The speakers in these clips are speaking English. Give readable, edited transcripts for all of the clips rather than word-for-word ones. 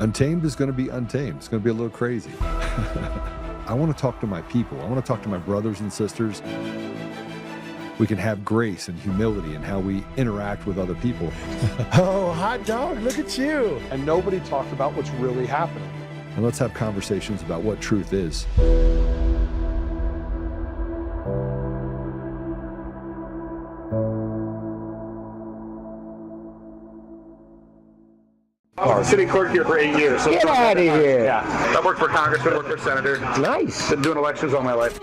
Untamed is going to be untamed. It's going to be a little crazy. I want to talk to my people. I want to talk to my brothers and sisters. We can have grace and humility in how we interact with other people. Oh, hot dog, look at you. And nobody talked about what's really happening. And let's have conversations about what truth is. City clerk here for 8 years. So Get out of here. Yeah. I worked for congressman, worked for senator. Nice. Been doing elections all my life.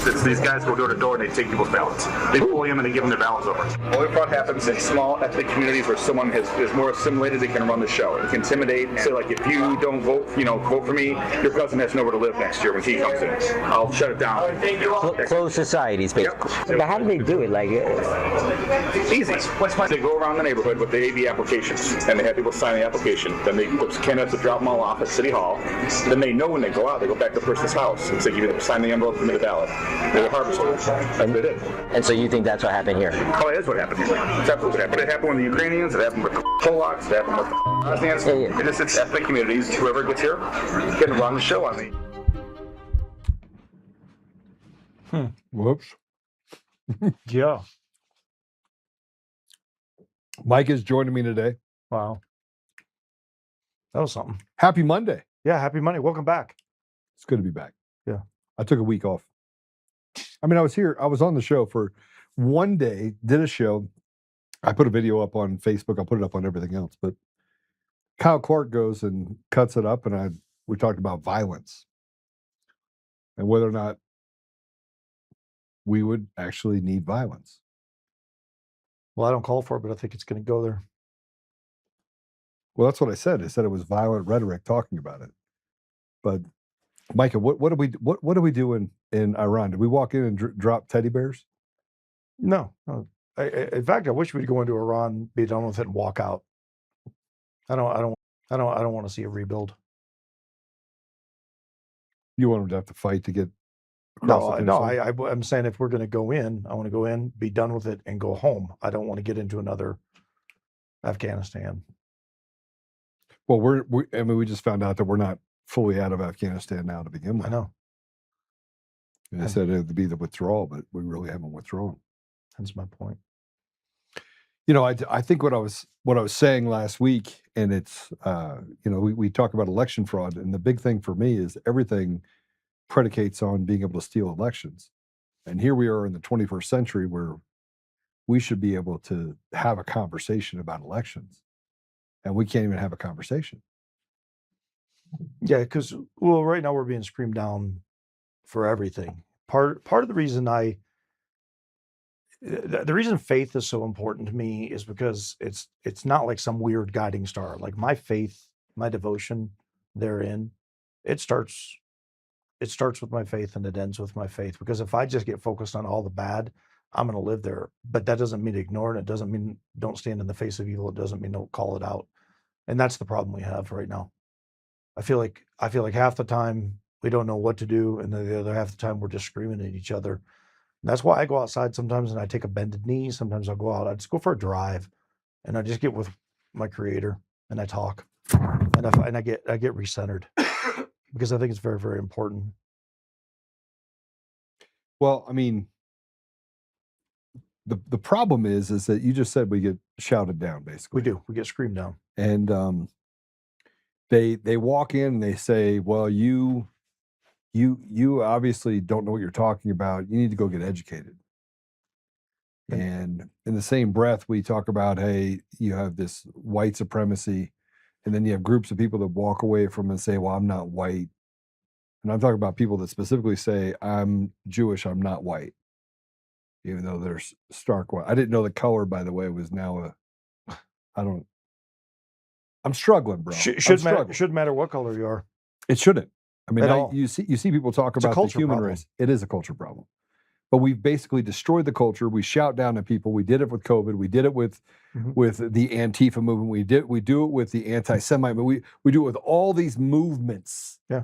It's these guys go door to door and they take people's ballots. They bully them and they give them their ballots over. Voter fraud happens in small ethnic communities where someone is more assimilated, they can run the show. They can intimidate and say, like, if you don't vote, vote for me, your cousin has nowhere to live next year when he comes in. I'll shut it down. Closed societies, basically. Yep. But how do they do it? Like, easy. They go around the neighborhood with the AB applications and they have people sign the application. Then the candidates will drop them all off at City Hall. Then they know when they go out, they go back to the person's house and say, sign the envelope, give me the ballot. They were harvested. That's what it is. And so you think that's what happened here? Oh, it is what happened here. It's absolutely what happened. It happened with the Ukrainians, it happened with the Polacks, it happened with the Bosnians. Yeah. It's ethnic communities. Whoever gets here can run the show on me. Whoops. Yeah. Micah is joining me today. Wow. That was something. Happy Monday. Yeah, happy Monday. Welcome back. It's good to be back. Yeah. I took a week off. I mean, I was on the show for one day, did a show. I put a video up on Facebook. I'll put it up on everything else. But Kyle Clark goes and cuts it up, and we talked about violence and whether or not we would actually need violence. Well, I don't call for it, but I think it's going to go there. Well, that's what I said. I said it was violent rhetoric talking about it. But Micah, what do we do in Iran? Did we walk in and drop teddy bears? No. In fact, I wish we'd go into Iran, be done with it, and walk out. I don't want to see a rebuild. You want them to have to fight to get across the finish line? I'm saying if we're going to go in, I want to go in, be done with it, and go home. I don't want to get into another Afghanistan. Well, we just found out that we're not fully out of Afghanistan now to begin with. I know. And I said it would be the withdrawal, but we really haven't withdrawn. That's my point. I think what I was saying last week, and it's we talk about election fraud, and the big thing for me is everything predicates on being able to steal elections. And here we are in the 21st century where we should be able to have a conversation about elections, and we can't even have a conversation. Yeah, because right now we're being screamed down for everything. Part of the reason the reason faith is so important to me is because it's not like some weird guiding star. Like my faith, my devotion therein, it starts with my faith and it ends with my faith. Because if I just get focused on all the bad, I'm going to live there. But that doesn't mean ignore it. It doesn't mean don't stand in the face of evil. It doesn't mean don't call it out. And that's the problem we have right now. I feel like half the time we don't know what to do, and then the other half the time we're just screaming at each other. And that's why I go outside sometimes and I take a bended knee. Sometimes I'll go out. I just go for a drive, and I just get with my Creator and I talk, and I get recentered because I think it's very, very important. Well, I mean, the problem is that you just said we get shouted down, basically. We do. We get screamed down. And they walk in and they say, well, you obviously don't know what you're talking about. You need to go get educated. Okay. And in the same breath, we talk about, hey, you have this white supremacy, and then you have groups of people that walk away from and say, well, I'm not white. And I'm talking about people that specifically say, I'm Jewish, I'm not white, even though they're stark white. I didn't know the color, by the way, was now I'm struggling, bro. Shouldn't matter what color you are. It shouldn't. I mean, you see people talk about the human problem. race. It is a culture problem. But we've basically destroyed the culture. We shout down at people. We did it with COVID. We did it with the Antifa movement. We do it with the anti-Semite. But we do it with all these movements. Yeah.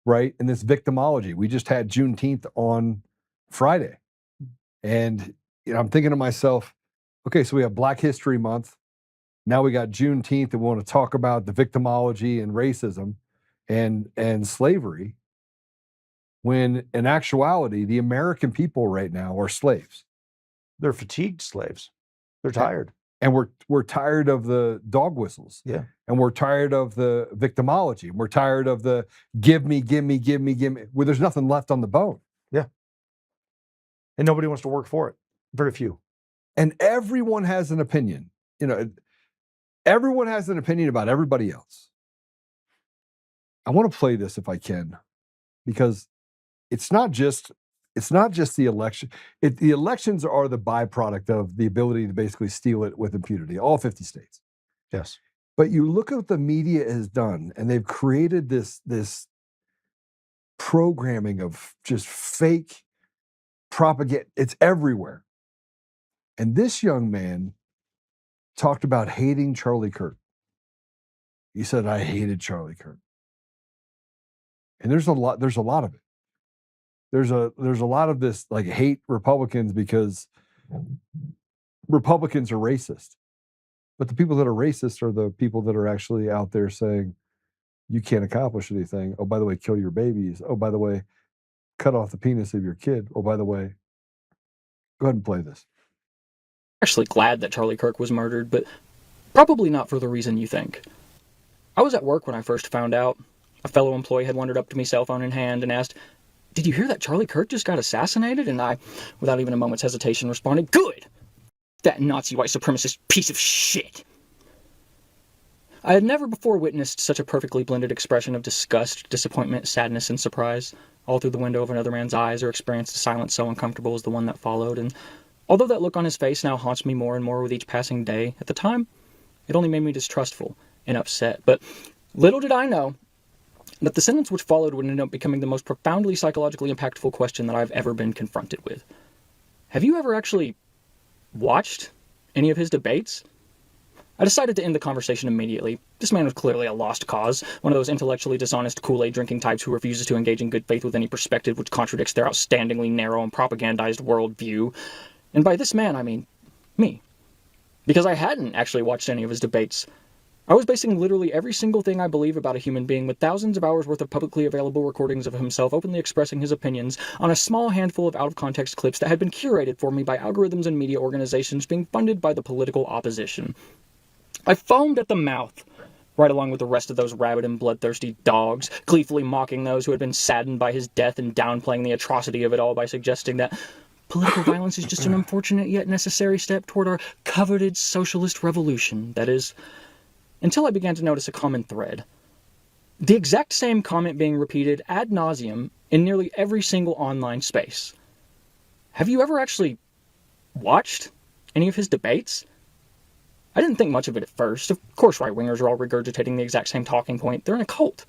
Right? And this victimology. We just had Juneteenth on Friday. And I'm thinking to myself, okay, so we have Black History Month. Now we got Juneteenth, and we want to talk about the victimology and racism and slavery, when in actuality, the American people right now are slaves. They're fatigued slaves. They're tired. And we're tired of the dog whistles. Yeah. And we're tired of the victimology. We're tired of the give me. Well, there's nothing left on the bone. Yeah. And nobody wants to work for it. Very few. And everyone has an opinion. You know, everyone has an opinion about everybody else. I want to play this if I can, because it's not just the election. The elections are the byproduct of the ability to basically steal it with impunity, all 50 states. Yes. But you look at what the media has done, and they've created this programming of just fake propaganda. It's everywhere. And this young man talked about hating Charlie Kirk. He said, I hated Charlie Kirk. And there's a lot of it. There's a lot of this, like, hate Republicans because Republicans are racist. But the people that are racist are the people that are actually out there saying, you can't accomplish anything. Oh, by the way, kill your babies. Oh, by the way, cut off the penis of your kid. Oh, by the way, go ahead and play this. Actually glad that Charlie Kirk was murdered, but probably not for the reason you think. I was at work when I first found out. A fellow employee had wandered up to me, cell phone in hand, and asked, "Did you hear that Charlie Kirk just got assassinated?" And I, without even a moment's hesitation, responded, "Good! That Nazi white supremacist piece of shit!" I had never before witnessed such a perfectly blended expression of disgust, disappointment, sadness, and surprise, all through the window of another man's eyes, or experienced a silence so uncomfortable as the one that followed. And although that look on his face now haunts me more and more with each passing day, at the time, it only made me distrustful and upset. But little did I know that the sentence which followed would end up becoming the most profoundly psychologically impactful question that I've ever been confronted with. Have you ever actually watched any of his debates? I decided to end the conversation immediately. This man was clearly a lost cause, one of those intellectually dishonest Kool-Aid drinking types who refuses to engage in good faith with any perspective which contradicts their outstandingly narrow and propagandized worldview. And by this man, I mean me. Because I hadn't actually watched any of his debates. I was basing literally every single thing I believe about a human being with thousands of hours worth of publicly available recordings of himself openly expressing his opinions on a small handful of out-of-context clips that had been curated for me by algorithms and media organizations being funded by the political opposition. I foamed at the mouth, right along with the rest of those rabid and bloodthirsty dogs, gleefully mocking those who had been saddened by his death and downplaying the atrocity of it all by suggesting that political violence is just an unfortunate yet necessary step toward our coveted socialist revolution. That is, until I began to notice a common thread. The exact same comment being repeated ad nauseum in nearly every single online space. Have you ever actually watched any of his debates? I didn't think much of it at first. Of course right-wingers are all regurgitating the exact same talking point. They're in a cult.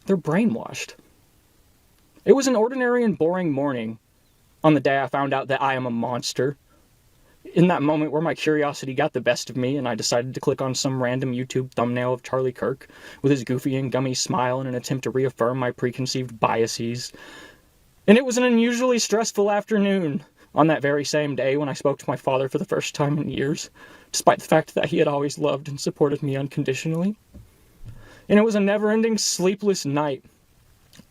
They're brainwashed. It was an ordinary and boring morning on the day I found out that I am a monster. In that moment where my curiosity got the best of me and I decided to click on some random YouTube thumbnail of Charlie Kirk with his goofy and gummy smile in an attempt to reaffirm my preconceived biases. And it was an unusually stressful afternoon on that very same day when I spoke to my father for the first time in years, despite the fact that he had always loved and supported me unconditionally. And it was a never-ending sleepless night,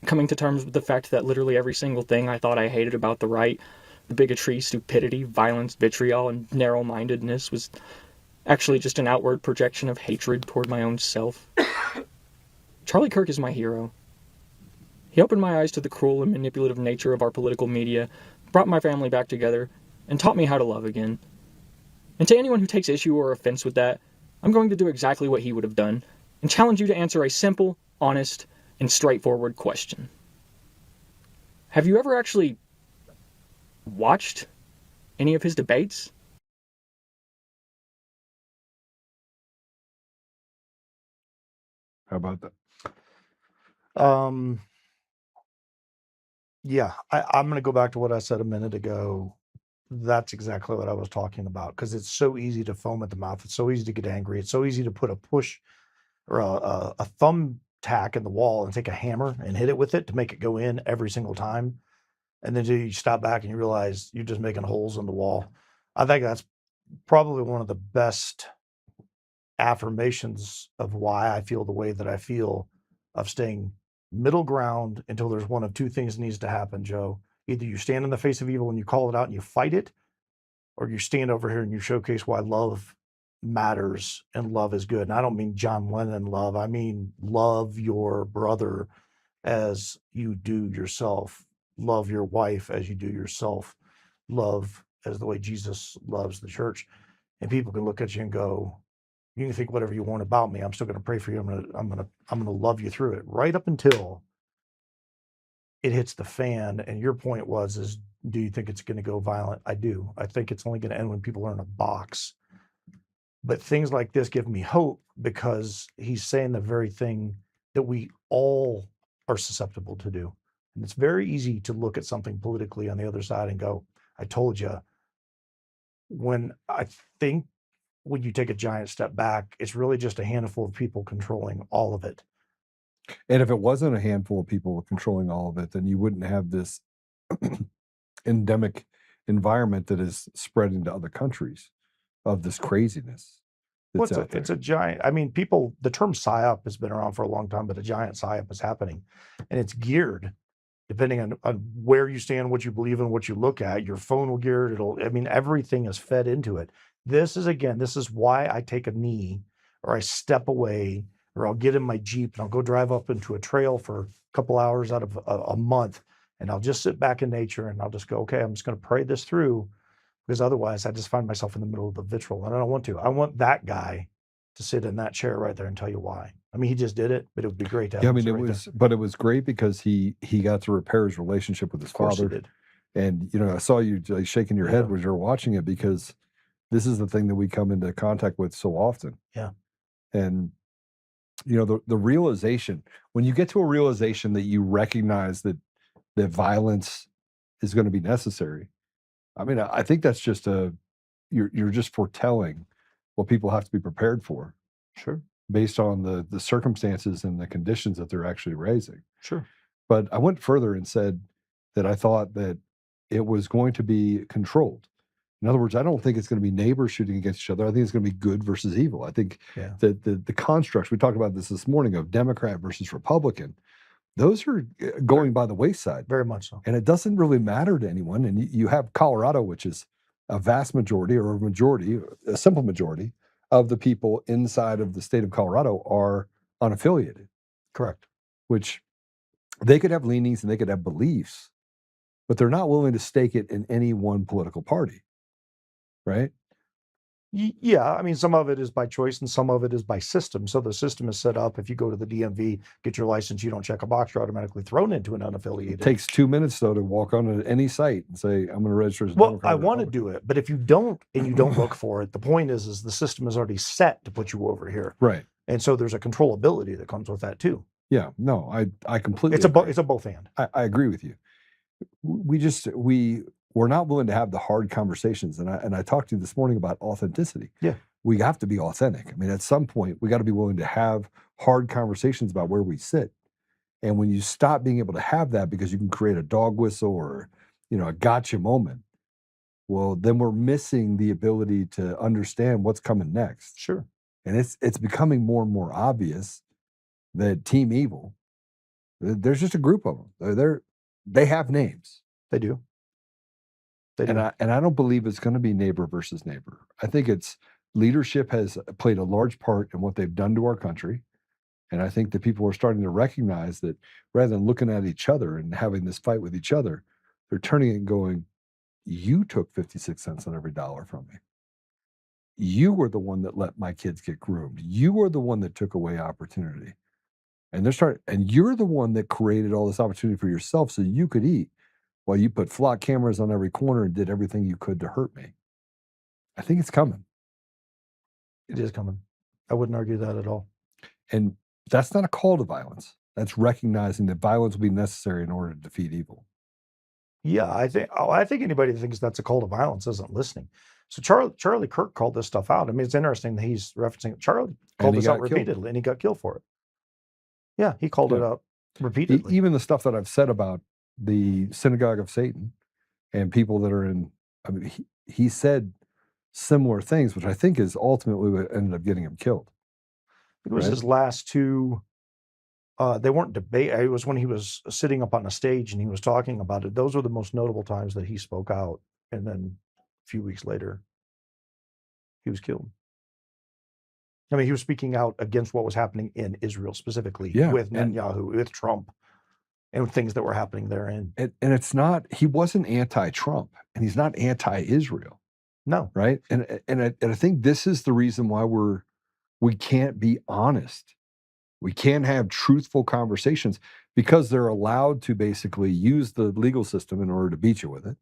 coming to terms with the fact that literally every single thing I thought I hated about the right, the bigotry, stupidity, violence, vitriol, and narrow-mindedness, was actually just an outward projection of hatred toward my own self. Charlie Kirk is my hero. He opened my eyes to the cruel and manipulative nature of our political media, brought my family back together, and taught me how to love again. And to anyone who takes issue or offense with that, I'm going to do exactly what he would have done, and challenge you to answer a simple, honest, and straightforward question. Have you ever actually watched any of his debates? How about that? Yeah, I'm going to go back to what I said a minute ago. That's exactly what I was talking about, because it's so easy to foam at the mouth. It's so easy to get angry. It's so easy to put a push or a thumbtack in the wall and take a hammer and hit it with it to make it go in every single time. And then you stop back and you realize you're just making holes in the wall. I think that's probably one of the best affirmations of why I feel the way that I feel, of staying middle ground until there's one of two things needs to happen, Joe. Either you stand in the face of evil and you call it out and you fight it, or you stand over here and you showcase why love matters and love is good. And I don't mean John Lennon love. I mean love your brother as you do yourself. Love your wife as you do yourself. Love as the way Jesus loves the church. And people can look at you and go, you can think whatever you want about me. I'm still going to pray for you. I'm going to love you through it, right up until it hits the fan. And your point is, do you think it's going to go violent? I do. I think it's only going to end when people are in a box. But things like this give me hope, because he's saying the very thing that we all are susceptible to do. And it's very easy to look at something politically on the other side and go, I told you. When I think when you take a giant step back, it's really just a handful of people controlling all of it. And if it wasn't a handful of people controlling all of it, then you wouldn't have this endemic environment that is spreading to other countries of this craziness. Well, it's a giant, I mean, the term PSYOP has been around for a long time, but a giant PSYOP is happening. And it's geared, depending on where you stand, what you believe in, what you look at. Your phone will gear it. Everything is fed into it. This is why I take a knee, or I step away, or I'll get in my Jeep and I'll go drive up into a trail for a couple hours out of a month. And I'll just sit back in nature and I'll just go, okay, I'm just going to pray this through, because otherwise I just find myself in the middle of the vitriol, and I don't want to. I want that guy to sit in that chair right there and tell you why. I mean, he just did it, but it would be great to have him it was great because he got to repair his relationship with his father. He did. And, I saw you like shaking your head when you were watching it, because this is the thing that we come into contact with so often. Yeah. And, the realization, when you get to a realization that you recognize that violence is going to be necessary, I mean, I think that's just you're just foretelling what people have to be prepared for. Sure. Based on the circumstances and the conditions that they're actually raising. Sure. But I went further and said that I thought that it was going to be controlled. In other words, I don't think it's going to be neighbors shooting against each other. I think it's going to be good versus evil. I think that the constructs, we talked about this morning, of Democrat versus Republican, those are going by the wayside. Very much so. And it doesn't really matter to anyone. And you have Colorado, which is a vast majority, or a simple majority of the people inside of the state of Colorado are unaffiliated. Correct. Which they could have leanings and they could have beliefs, but they're not willing to stake it in any one political party. Right? Yeah, I mean, some of it is by choice and some of it is by system. So the system is set up. If you go to the DMV, get your license, you don't check a box, you're automatically thrown into an unaffiliated. It takes 2 minutes, though, to walk on any site and say, I'm going to register as a Democrat. I want to do it, but if you don't and you don't look for it, the point is the system is already set to put you over here. Right. And so there's a controllability that comes with that too. Yeah, no, I completely It's a both and. I agree with you. We're not willing to have the hard conversations. And I talked to you this morning about authenticity. Yeah. We have to be authentic. I mean, at some point, we got to be willing to have hard conversations about where we sit. And when you stop being able to have that because you can create a dog whistle or, a gotcha moment, well, then we're missing the ability to understand what's coming next. Sure. And it's becoming more and more obvious that Team Evil, there's just a group of them. They have names. They do. And I don't believe it's going to be neighbor versus neighbor. I think leadership has played a large part in what they've done to our country. And I think that people are starting to recognize that rather than looking at each other and having this fight with each other, they're turning it and going, you took 56 cents on every dollar from me. You were the one that let my kids get groomed. You were the one that took away opportunity. And you're the one that created all this opportunity for yourself so you could eat. Well, you put flock cameras on every corner and did everything you could to hurt me. I think it's coming. It is coming. I wouldn't argue that at all. And that's not a call to violence. That's recognizing that violence will be necessary in order to defeat evil. Yeah, I think anybody that thinks that's a call to violence isn't listening. So Charlie Kirk called this stuff out. I mean, it's interesting that he's referencing it. Charlie called this out repeatedly, and he got killed for it. Yeah, he called it out repeatedly. Even the stuff that I've said about the synagogue of Satan and people that are in, I mean, he said similar things, which I think is ultimately what ended up getting him killed. It was Right. his last two. They weren't debate. It was when he was sitting up on a stage and he was talking about it. Those were the most notable times that he spoke out. And then a few weeks later, he was killed. I mean, he was speaking out against what was happening in Israel specifically, Yeah, with and- Netanyahu, with Trump, and things that were happening therein. And it's not, he wasn't anti-Trump, and he's not anti-Israel, No, right? And I think this is the reason why we can't be honest. We can't have truthful conversations, because they're allowed to basically use the legal system in order to beat you with it.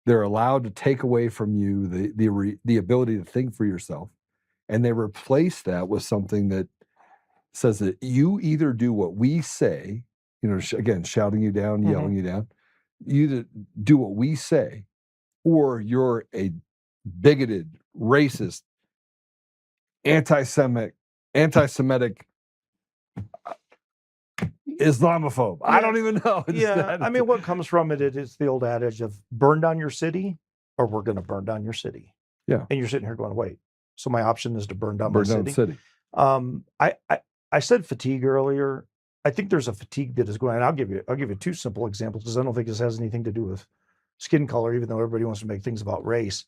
They're allowed to take away from you the ability to think for yourself, and they replace that with something that says that you either do what we say, again, shouting you down, yelling you down, you either do what we say, or you're a bigoted, racist, anti-Semitic, Islamophobe. I don't even know. I mean, what comes from it is the old adage of burn down your city, or we're going to burn down your city. Yeah. And you're sitting here going, wait, so my option is to burn down burn my down the city? city. I said fatigue earlier. I think there's a fatigue that is going, and I'll give you two simple examples, because I don't think this has anything to do with skin color, even though everybody wants to make things about race.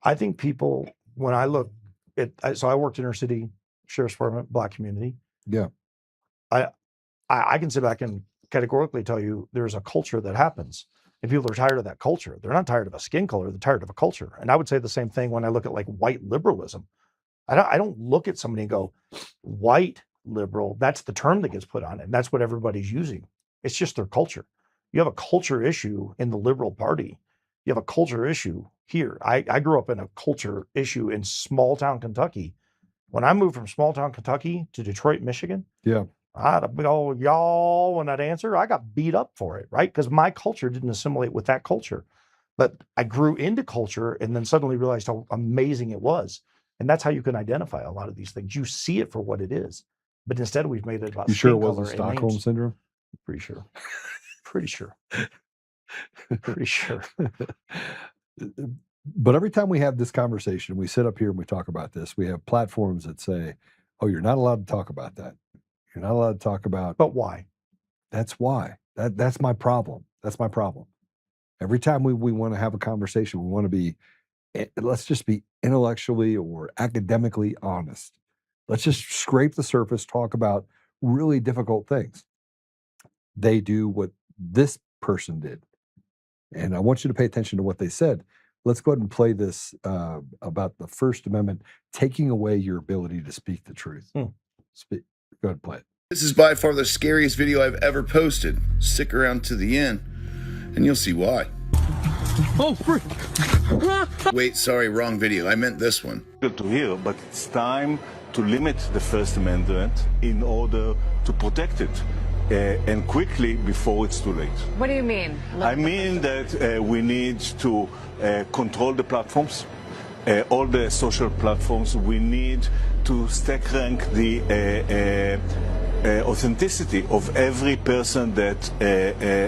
I think people, when I look at, so I worked inner city sheriff's department, Black community. Yeah. I can sit back and categorically tell you there's a culture that happens, and people are tired of that culture. They're not tired of a skin color, they're tired of a culture. And I would say the same thing when I look at like white liberalism. I don't look at somebody and go, white liberal, that's the term that gets put on it, and that's what everybody's using. It's just their culture. You have a culture issue in the Liberal Party. You have a culture issue here. I grew up in a culture issue in small town Kentucky. When I moved from small town Kentucky to Detroit, Michigan, Yeah. I had a big old y'all when I'd answer. I got beat up for it, right? Because my culture didn't assimilate with that culture. But I grew into culture and then suddenly realized how amazing it was. And that's how you can identify a lot of these things. You see it for what it is. But instead, we've made it about You sure it skin wasn't color and Stockholm names. syndrome? Pretty sure. Pretty sure. Pretty sure. But every time we have this conversation, we sit up here and we talk about this. We have platforms that say, "Oh, you're not allowed to talk about that. You're not allowed to talk about." But why? That's why. That's my problem. That's my problem. Every time we want to have a conversation, we want to be, let's just be intellectually or academically honest. Let's just scrape the surface, talk about really difficult things. They do what this person did. And I want you to pay attention to what they said. Let's go ahead and play this about the First Amendment taking away your ability to speak the truth. Go ahead and play it. This is by far the scariest video I've ever posted. Stick around to the end, and you'll see why. Oh, freak! Wait, sorry, wrong video. I meant this one. To hear, but it's time to limit the First Amendment in order to protect it, and quickly before it's too late. What do you mean? I mean that we need to control the platforms, all the social platforms. We need to stack rank the authenticity of every person that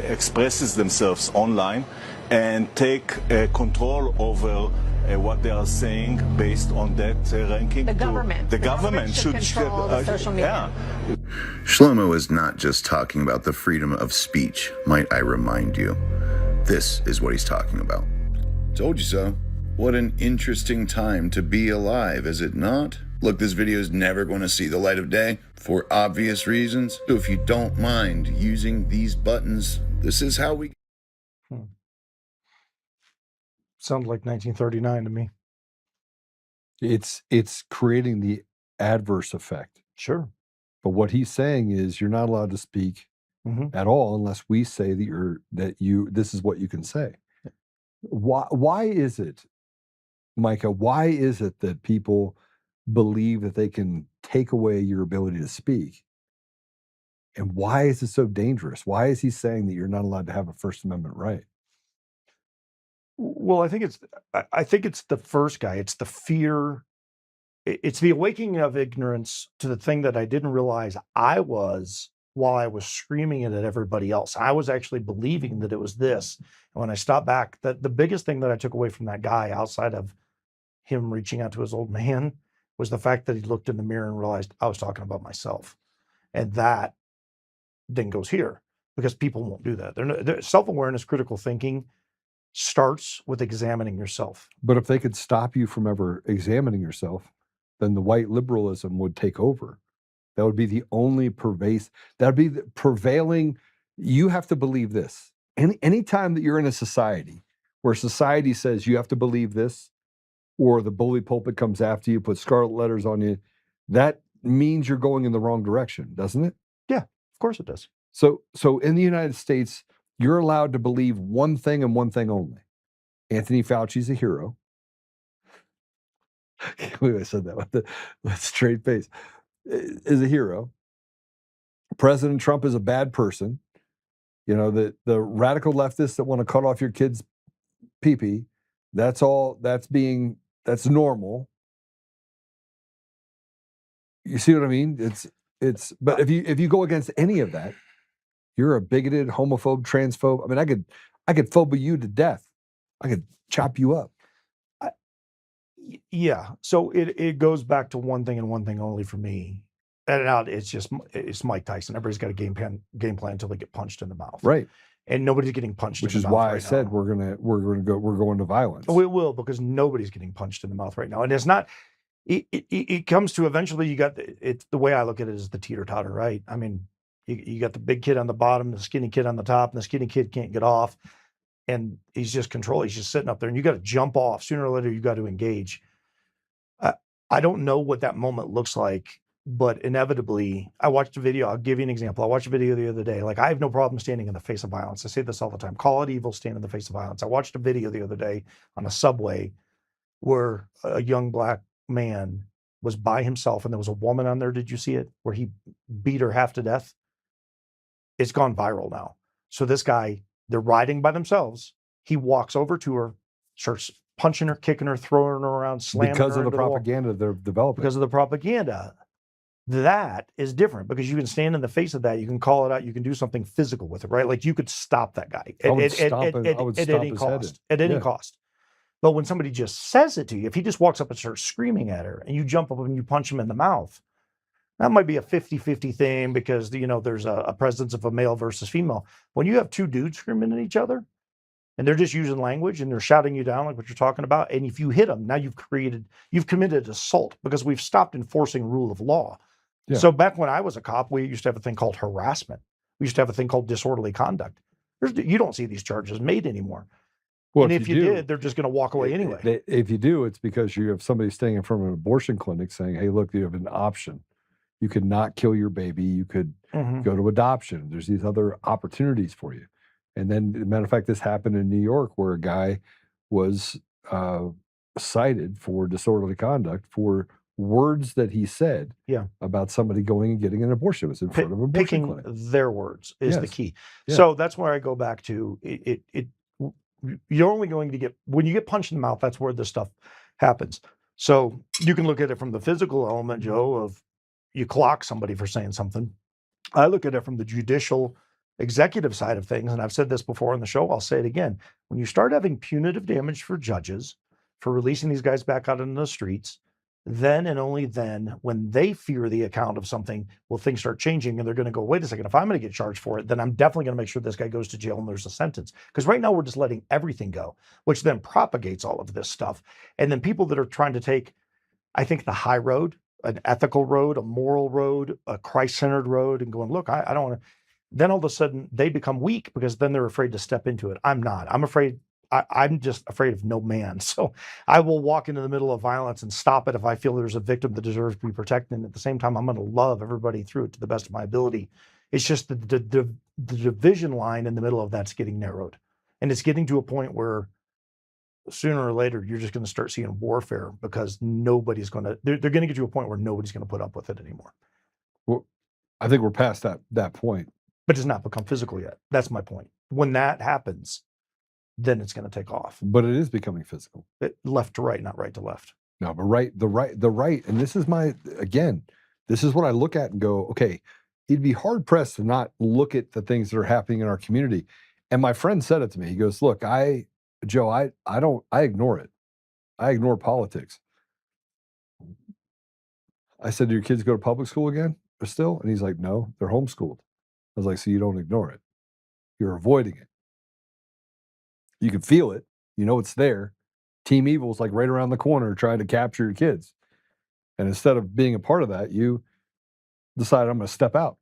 expresses themselves online, and take control over what they are saying based on that ranking. The government. The government should control the social media. Yeah. Shlomo is not just talking about the freedom of speech, might I remind you. This is what he's talking about. Told you so. What an interesting time to be alive, is it not? Look, this video is never going to see the light of day for obvious reasons. So if you don't mind using these buttons, this is how we... Sounds like 1939 to me. It's creating the adverse effect. Sure. But what he's saying is you're not allowed to speak at all unless we say that this is what you can say. Why is it, Micah, why is it that people believe that they can take away your ability to speak? And why is it so dangerous? Why is he saying that you're not allowed to have a First Amendment right? Well, I think it's the first guy. It's the fear. It's the awakening of ignorance to the thing that I didn't realize I was while I was screaming it at everybody else. I was actually believing that it was this. And when I stopped back, the biggest thing that I took away from that guy, outside of him reaching out to his old man was the fact that he looked in the mirror and realized I was talking about myself. And that then goes here because people won't do that. They're self-awareness, critical thinking starts with examining yourself. But if they could stop you from ever examining yourself, then the white liberalism would take over. That would be the only that would be the prevailing. You have to believe this. Any time that you're in a society where society says you have to believe this, or the bully pulpit comes after you, put scarlet letters on you, that means you're going in the wrong direction, doesn't it? Yeah, of course it does. So in the United States, you're allowed to believe one thing and one thing only. Anthony Fauci's a hero. I can't believe I said that with a straight face. Is a hero. President Trump is a bad person. You know, the radical leftists that want to cut off your kids' pee-pee, that's normal. You see what I mean? But if you go against any of that, you're a bigoted, homophobe, transphobe. I mean, I could phobe you to death. I could chop you up. Yeah. So it goes back to one thing and one thing only for me. And it's Mike Tyson. Everybody's got a game plan until they get punched in the mouth. Right. And nobody's getting punched Which in is the mouth. why I right said now. we're going to violence. We will, because nobody's getting punched in the mouth right now. And it's not, it comes to eventually it's the way I look at it is the teeter-totter, right? I mean, you got the big kid on the bottom, the skinny kid on the top, and the skinny kid can't get off. And he's just he's just sitting up there, and you got to jump off. Sooner or later, you got to engage. I don't know what that moment looks like, but inevitably, I watched a video. I'll give you an example. I watched a video the other day. Like, I have no problem standing in the face of violence. I say this all the time. Call it evil, stand in the face of violence. I watched a video the other day on a subway where a young black man was by himself, and there was a woman on there. Did you see it? Where he beat her half to death? It's gone viral now. So this guy, they're riding by themselves. He walks over to her, starts punching her, kicking her, throwing her around, slamming because her of the into the wall. propaganda they're developing. Because of the propaganda. That is different because you can stand in the face of that. You can call it out. You can do something physical with it, right? Like you could stop that guy at any cost. At any cost. But when somebody just says it to you, if he just walks up and starts screaming at her and you jump up and you punch him in the mouth, that might be a 50-50 thing because, there's a presence of a male versus female. When you have two dudes screaming at each other and they're just using language and they're shouting you down like what you're talking about, and if you hit them, now you've committed assault because we've stopped enforcing rule of law. Yeah. So back when I was a cop, we used to have a thing called harassment. We used to have a thing called disorderly conduct. You don't see these charges made anymore. Well, and if you did, they're just going to walk away anyway. If you do, it's because you have somebody standing in front of an abortion clinic saying, hey, look, you have an option. You could not kill your baby. You could go to adoption. There's these other opportunities for you. And then, as a matter of fact, this happened in New York where a guy was cited for disorderly conduct for words that he said about somebody going and getting an abortion. It was in front of an abortion clinic. Their words is the key. Yeah. So that's where I go back to you're only going to when you get punched in the mouth, that's where this stuff happens. So you can look at it from the physical element, Joe, of you clock somebody for saying something. I look at it from the judicial executive side of things. And I've said this before on the show. I'll say it again. When you start having punitive damage for judges for releasing these guys back out into the streets, then and only then, when they fear the account of something, will things start changing and they're going to go, wait a second, if I'm going to get charged for it, then I'm definitely going to make sure this guy goes to jail and there's a sentence. Because right now we're just letting everything go, which then propagates all of this stuff. And then people that are trying to take, I think, the high road, an ethical road, a moral road, a Christ-centered road, and going, look, I don't want to, then all of a sudden they become weak because then they're afraid to step into it. I'm not. I'm afraid. I'm just afraid of no man. So I will walk into the middle of violence and stop it if I feel there's a victim that deserves to be protected. And at the same time, I'm going to love everybody through it to the best of my ability. It's just the division line in the middle of that's getting narrowed. And it's getting to a point where sooner or later, you're just going to start seeing warfare because nobody's going to, they're going to get to a point where nobody's going to put up with it anymore. Well, I think we're past that point. But it's not become physical yet. That's my point. When that happens, then it's going to take off. But it is becoming physical. Left to right, not right to left. No, but the right. And this is this is what I look at and go, okay, he'd be hard pressed to not look at the things that are happening in our community. And my friend said it to me. He goes, look, Joe, I ignore it. I ignore politics. I said, do your kids go to public school again or still? And he's like, no, they're homeschooled. I was like, so you don't ignore it. You're avoiding it. You can feel it. You know it's there. Team Evil is like right around the corner trying to capture your kids. And instead of being a part of that, you decide, I'm going to step out.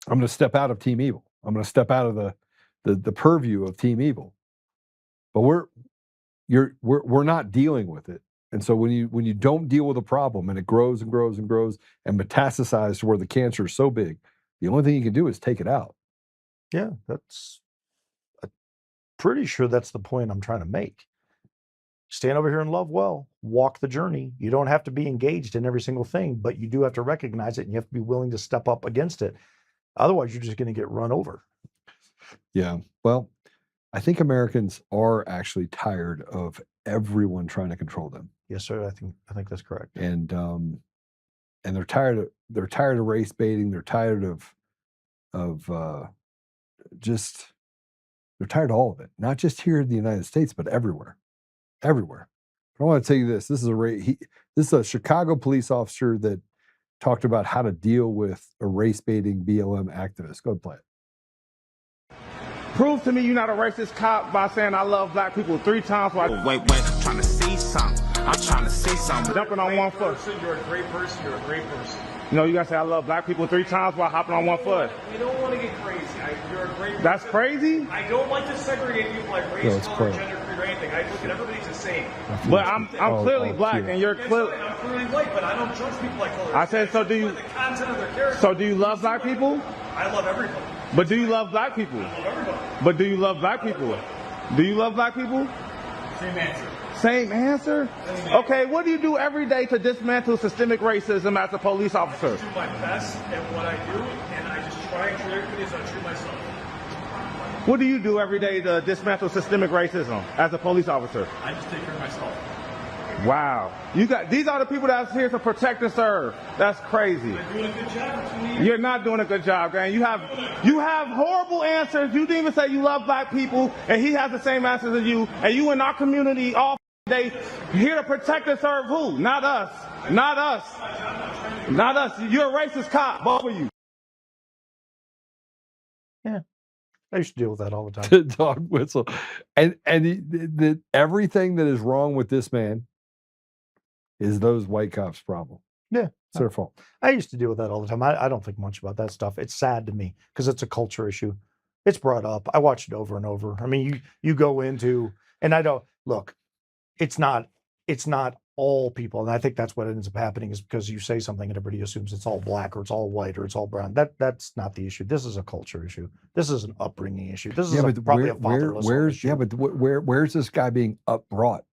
I'm going to step out of Team Evil. I'm going to step out of the purview of Team Evil. But we're not dealing with it. And so when you don't deal with a problem and it grows and grows and grows and metastasizes to where the cancer is so big, the only thing you can do is take it out. Yeah, I'm pretty sure that's the point I'm trying to make. Stand over here and love well, walk the journey. You don't have to be engaged in every single thing, but you do have to recognize it and you have to be willing to step up against it. Otherwise, you're just going to get run over. Yeah. Well, I think Americans are actually tired of everyone trying to control them. Yes, sir. I think that's correct. And they're tired of race baiting. They're tired of they're tired of all of it. Not just here in the United States, but everywhere. Everywhere. But I want to tell you this. This is a Chicago police officer that talked about how to deal with a race baiting BLM activist. Go ahead and play it. Prove to me you're not a racist cop by saying I love black people 3 times. While Wait, I'm trying to see something. I'm trying to see something. Jumping on one foot. You're a great person. You're a great person. You know, you gotta say I love black people 3 times while hopping on one foot. We don't want to get crazy. You're a great person. That's crazy? I don't like to segregate people like race, color, gender, creed, or anything. I look at everybody's the same. But I'm clearly black and you're clearly... I'm clearly white, but I don't judge people like color. I said, so do you... The content of their character. So do you love black people? I love everybody. But do you love black people? I love everybody. But do you love black people? Do you love black people? Same answer. Same answer? Okay, what do you do every day to dismantle systemic racism as a police officer? I just do my best at what I do, and I just try and treat everybody as I treat myself. What do you do every day to dismantle systemic racism as a police officer? I just take care of myself. Wow. These are the people that's here to protect and serve. That's crazy. I'm doing a good job. You're not doing a good job, man. You have horrible answers. You didn't even say you love black people, and he has the same answers as you. And you in our community all day here to protect and serve who? Not us. Not us. Not us. You're a racist cop, both of you. Yeah. I used to deal with that all the time. Dog whistle. And everything that is wrong with this man is those white cops' problem. Yeah. It's their fault. I used to deal with that all the time. I don't think much about that stuff. It's sad to me because it's a culture issue. It's brought up. I watch it over and over. I mean, you go into, and I don't, look, it's not all people. And I think that's what ends up happening is because you say something and everybody assumes it's all black or it's all white or it's all brown. That's not the issue. This is a culture issue. This is an upbringing issue. This is probably a fatherless issue. Yeah, but where's this guy being upbrought?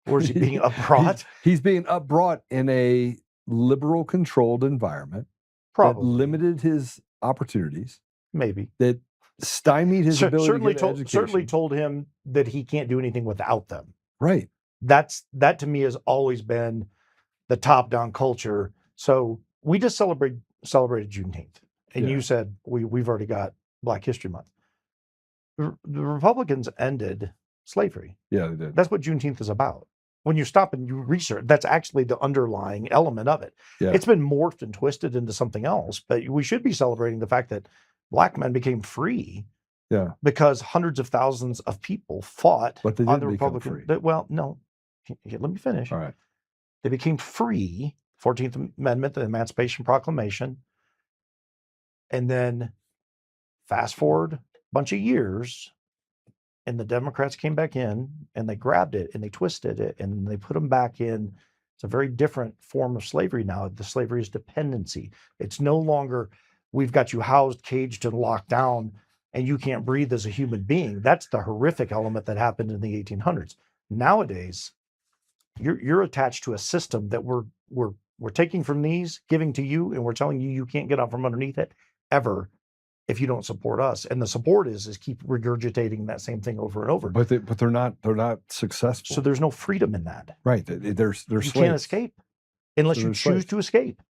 Where's he being upbrought? He's being upbrought in a liberal controlled environment. Probably. That limited his opportunities. Maybe. That stymied his ability to get education. Certainly told him that he can't do anything without them. Right. That to me has always been the top-down culture. So we just celebrated Juneteenth. And you said we've already got Black History Month. The Republicans ended slavery. Yeah, they did. That's what Juneteenth is about. When you stop and you research, that's actually the underlying element of it. Yeah. It's been morphed and twisted into something else, but we should be celebrating the fact that black men became free. Yeah. Because hundreds of thousands of people fought but they on the didn't become Republican. free. Well, no. Let me finish. All right. They became free. 14th Amendment, the Emancipation Proclamation. And then fast forward a bunch of years, and the Democrats came back in and they grabbed it and they twisted it and they put them back in. It's a very different form of slavery now. The slavery is dependency. It's no longer we've got you housed, caged, and locked down, and you can't breathe as a human being. That's the horrific element that happened in the 1800s. Nowadays, you're attached to a system that we're taking from these, giving to you, and we're telling you you can't get out from underneath it ever if you don't support us. And the support is keep regurgitating that same thing over and over. But they're not successful. So there's no freedom in that. Right. They're you can't escape unless you choose to escape.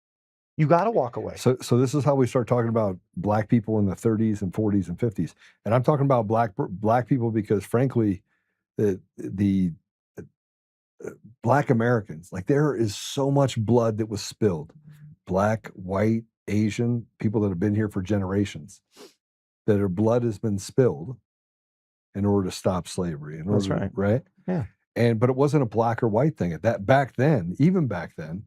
You got to walk away. So this is how we start talking about black people in the 30s and 40s and 50s. And I'm talking about black people because, frankly, the Black Americans, like there is so much blood that was spilled. Black, white, Asian, people that have been here for generations, that their blood has been spilled in order to stop slavery. That's right. Right? Yeah. But it wasn't a black or white thing. Back then, even back then,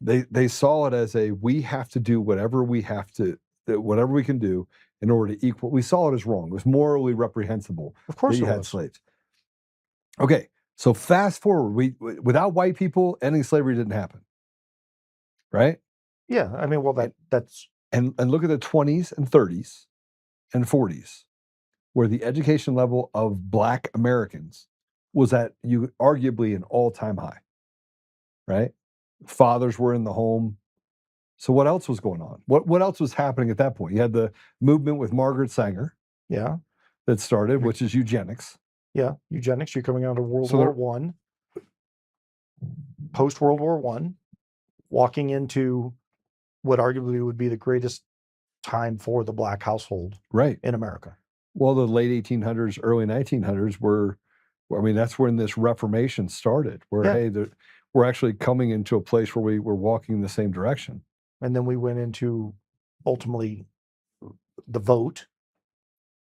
they saw it as we have to do whatever we can do in order to equal. We saw it as wrong. It was morally reprehensible. Of course that you it had was. slaves. Okay, so fast forward, without white people, ending slavery didn't happen, right? Yeah, I mean, well, that's and look at the 20s and 30s and 40s, where the education level of Black Americans was at arguably an all-time high, right? Fathers were in the home. So what else was going on? What else was happening at that point? You had the movement with Margaret Sanger, yeah, that started, which is eugenics. Yeah, eugenics. You're coming out of World War One, post World War One, walking into what arguably would be the greatest time for the Black household, right, in America. Well, the late 1800s, early 1900s were, I mean, that's when this Reformation started. Where hey, we're actually coming into a place where we were walking in the same direction. And then we went into ultimately the vote,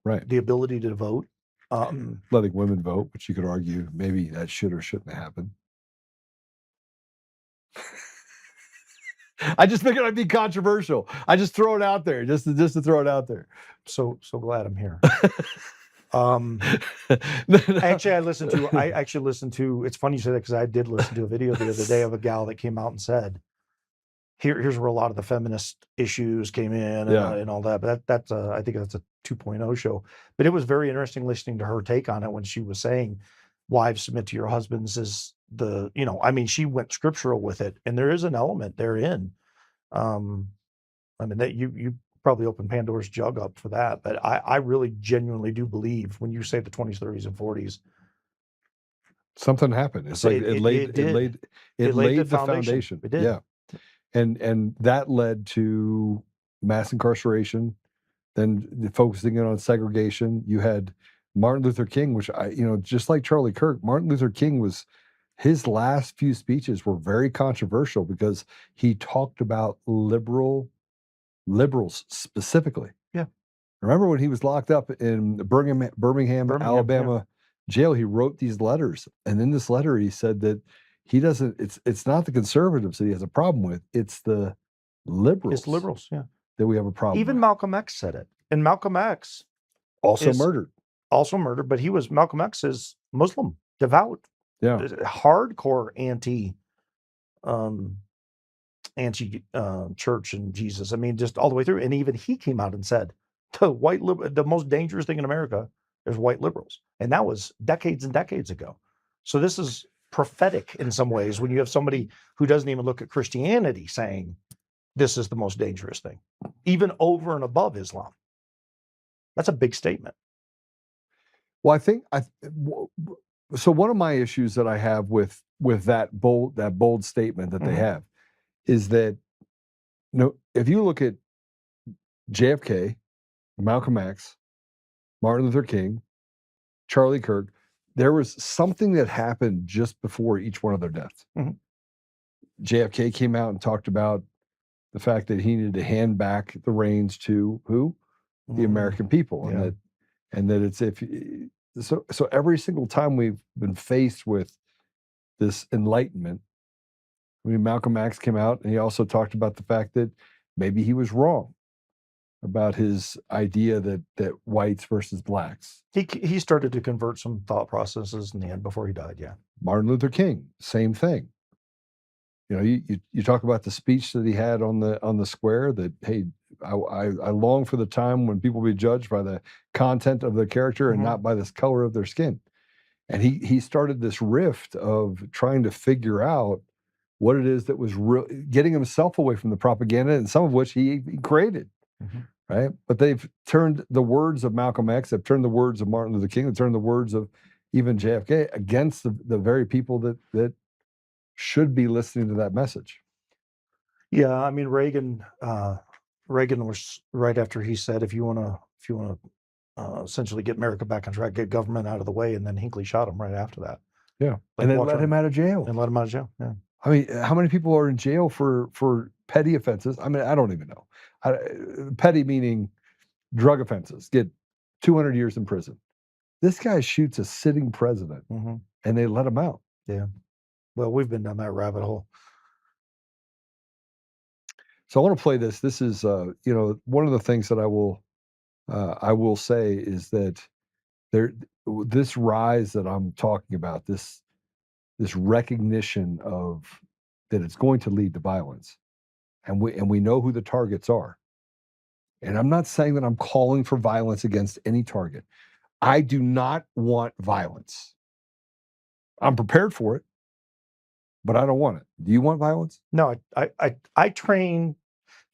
right? The ability to vote. Letting women vote, which you could argue maybe that should or shouldn't have happened. I just figured I'd be controversial. I just throw it out there, just to throw it out there. So glad I'm here. Actually, I actually listened to. It's funny you say that because I did listen to a video the other day of a gal that came out and said, "Here's where a lot of the feminist issues came in and all that." But that's I think that's a 2.0 show. But it was very interesting listening to her take on it when she was saying, "Wives, submit to your husbands," is the, I mean, she went scriptural with it, and there is an element therein. I mean, that you probably opened Pandora's jug up for that, but I really genuinely do believe when you say the 20s, 30s, and 40s, something happened. It's like it laid the foundation. It did. Yeah. And that led to mass incarceration, then focusing in on segregation. You had Martin Luther King, which just like Charlie Kirk, Martin Luther King his last few speeches were very controversial because he talked about liberals specifically. Yeah. Remember when he was locked up in Birmingham, Alabama jail, he wrote these letters. And in this letter, he said that he doesn't, it's not the conservatives that he has a problem with. It's the liberals. It's liberals, yeah. That we have a problem Even with. Malcolm X said it. And Malcolm X also murdered, but Malcolm X is Muslim, devout. Yeah. Hardcore anti-church and Jesus. I mean, just all the way through. And even he came out and said, the most dangerous thing in America is white liberals. And that was decades and decades ago. So this is prophetic in some ways when you have somebody who doesn't even look at Christianity saying this is the most dangerous thing, even over and above Islam. That's a big statement. Well, I think so one of my issues that I have with that bold statement that they have is that, if you look at JFK, Malcolm X, Martin Luther King, Charlie Kirk, there was something that happened just before each one of their deaths. JFK came out and talked about the fact that he needed to hand back the reins to who? The American people. Yeah. And that it's so every single time we've been faced with this enlightenment, I mean, Malcolm X came out and he also talked about the fact that maybe he was wrong about his idea that whites versus blacks. He started to convert some thought processes in the end before he died. Yeah. Martin Luther King, same thing. You talk about the speech that he had on the square, that, hey, I long for the time when people be judged by the content of their character and not by the color of their skin. And he started this rift of trying to figure out what it is that was getting himself away from the propaganda, and some of which he created. Right? But they've turned the words of Malcolm X, they've turned the words of Martin Luther King, they've turned the words of even JFK against the very people that should be listening to that message. Yeah, I mean, Reagan was right after he said, if you want to essentially get America back on track, get government out of the way, and then Hinckley shot him right after that. Yeah, Like, and then walked let around- him out of jail. And let him out of jail. Yeah. I mean, how many people are in jail for petty offenses? I mean, I don't even know. Petty meaning drug offenses get 200 years in prison. This guy shoots a sitting president, and they let him out. Yeah. Well, we've been down that rabbit hole. So I want to play this. This is, one of the things that I will say is that this rise that I'm talking about, this recognition of that it's going to lead to violence, and we know who the targets are. And I'm not saying that I'm calling for violence against any target. I do not want violence. I'm prepared for it, but I don't want it. Do you want violence? No, I train.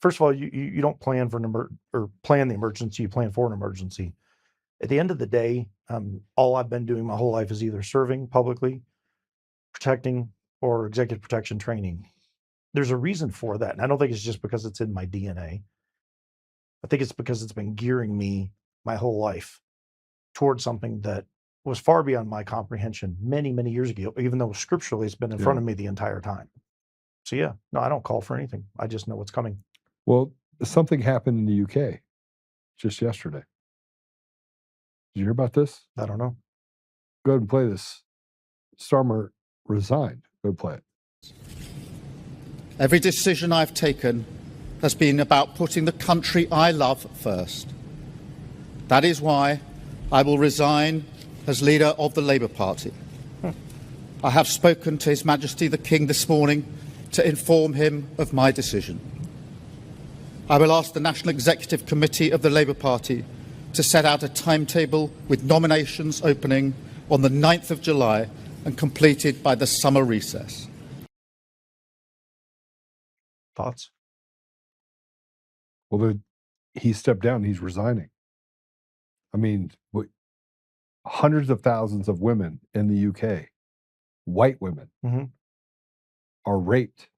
First of all, you don't plan for plan the emergency. You plan for an emergency. At the end of the day, all I've been doing my whole life is either serving publicly, protecting, or executive protection training. There's a reason for that, and I don't think it's just because it's in my DNA. I think it's because it's been gearing me my whole life towards something that was far beyond my comprehension many, many years ago, even though scripturally it's been in front of me the entire time. So yeah, no, I don't call for anything. I just know what's coming. Well, something happened in the UK just yesterday. Did you hear about this? I don't know. Go ahead and play this. Starmer resigned. Go play it. Every decision I've taken has been about putting the country I love first. That is why I will resign as leader of the Labour Party. I have spoken to His Majesty the King this morning to inform him of my decision. I will ask the National Executive Committee of the Labour Party to set out a timetable with nominations opening on the 9th of July and completed by the summer recess. Thoughts? Well, he stepped down. He's resigning. I mean, hundreds of thousands of women in the UK, white women, are raped.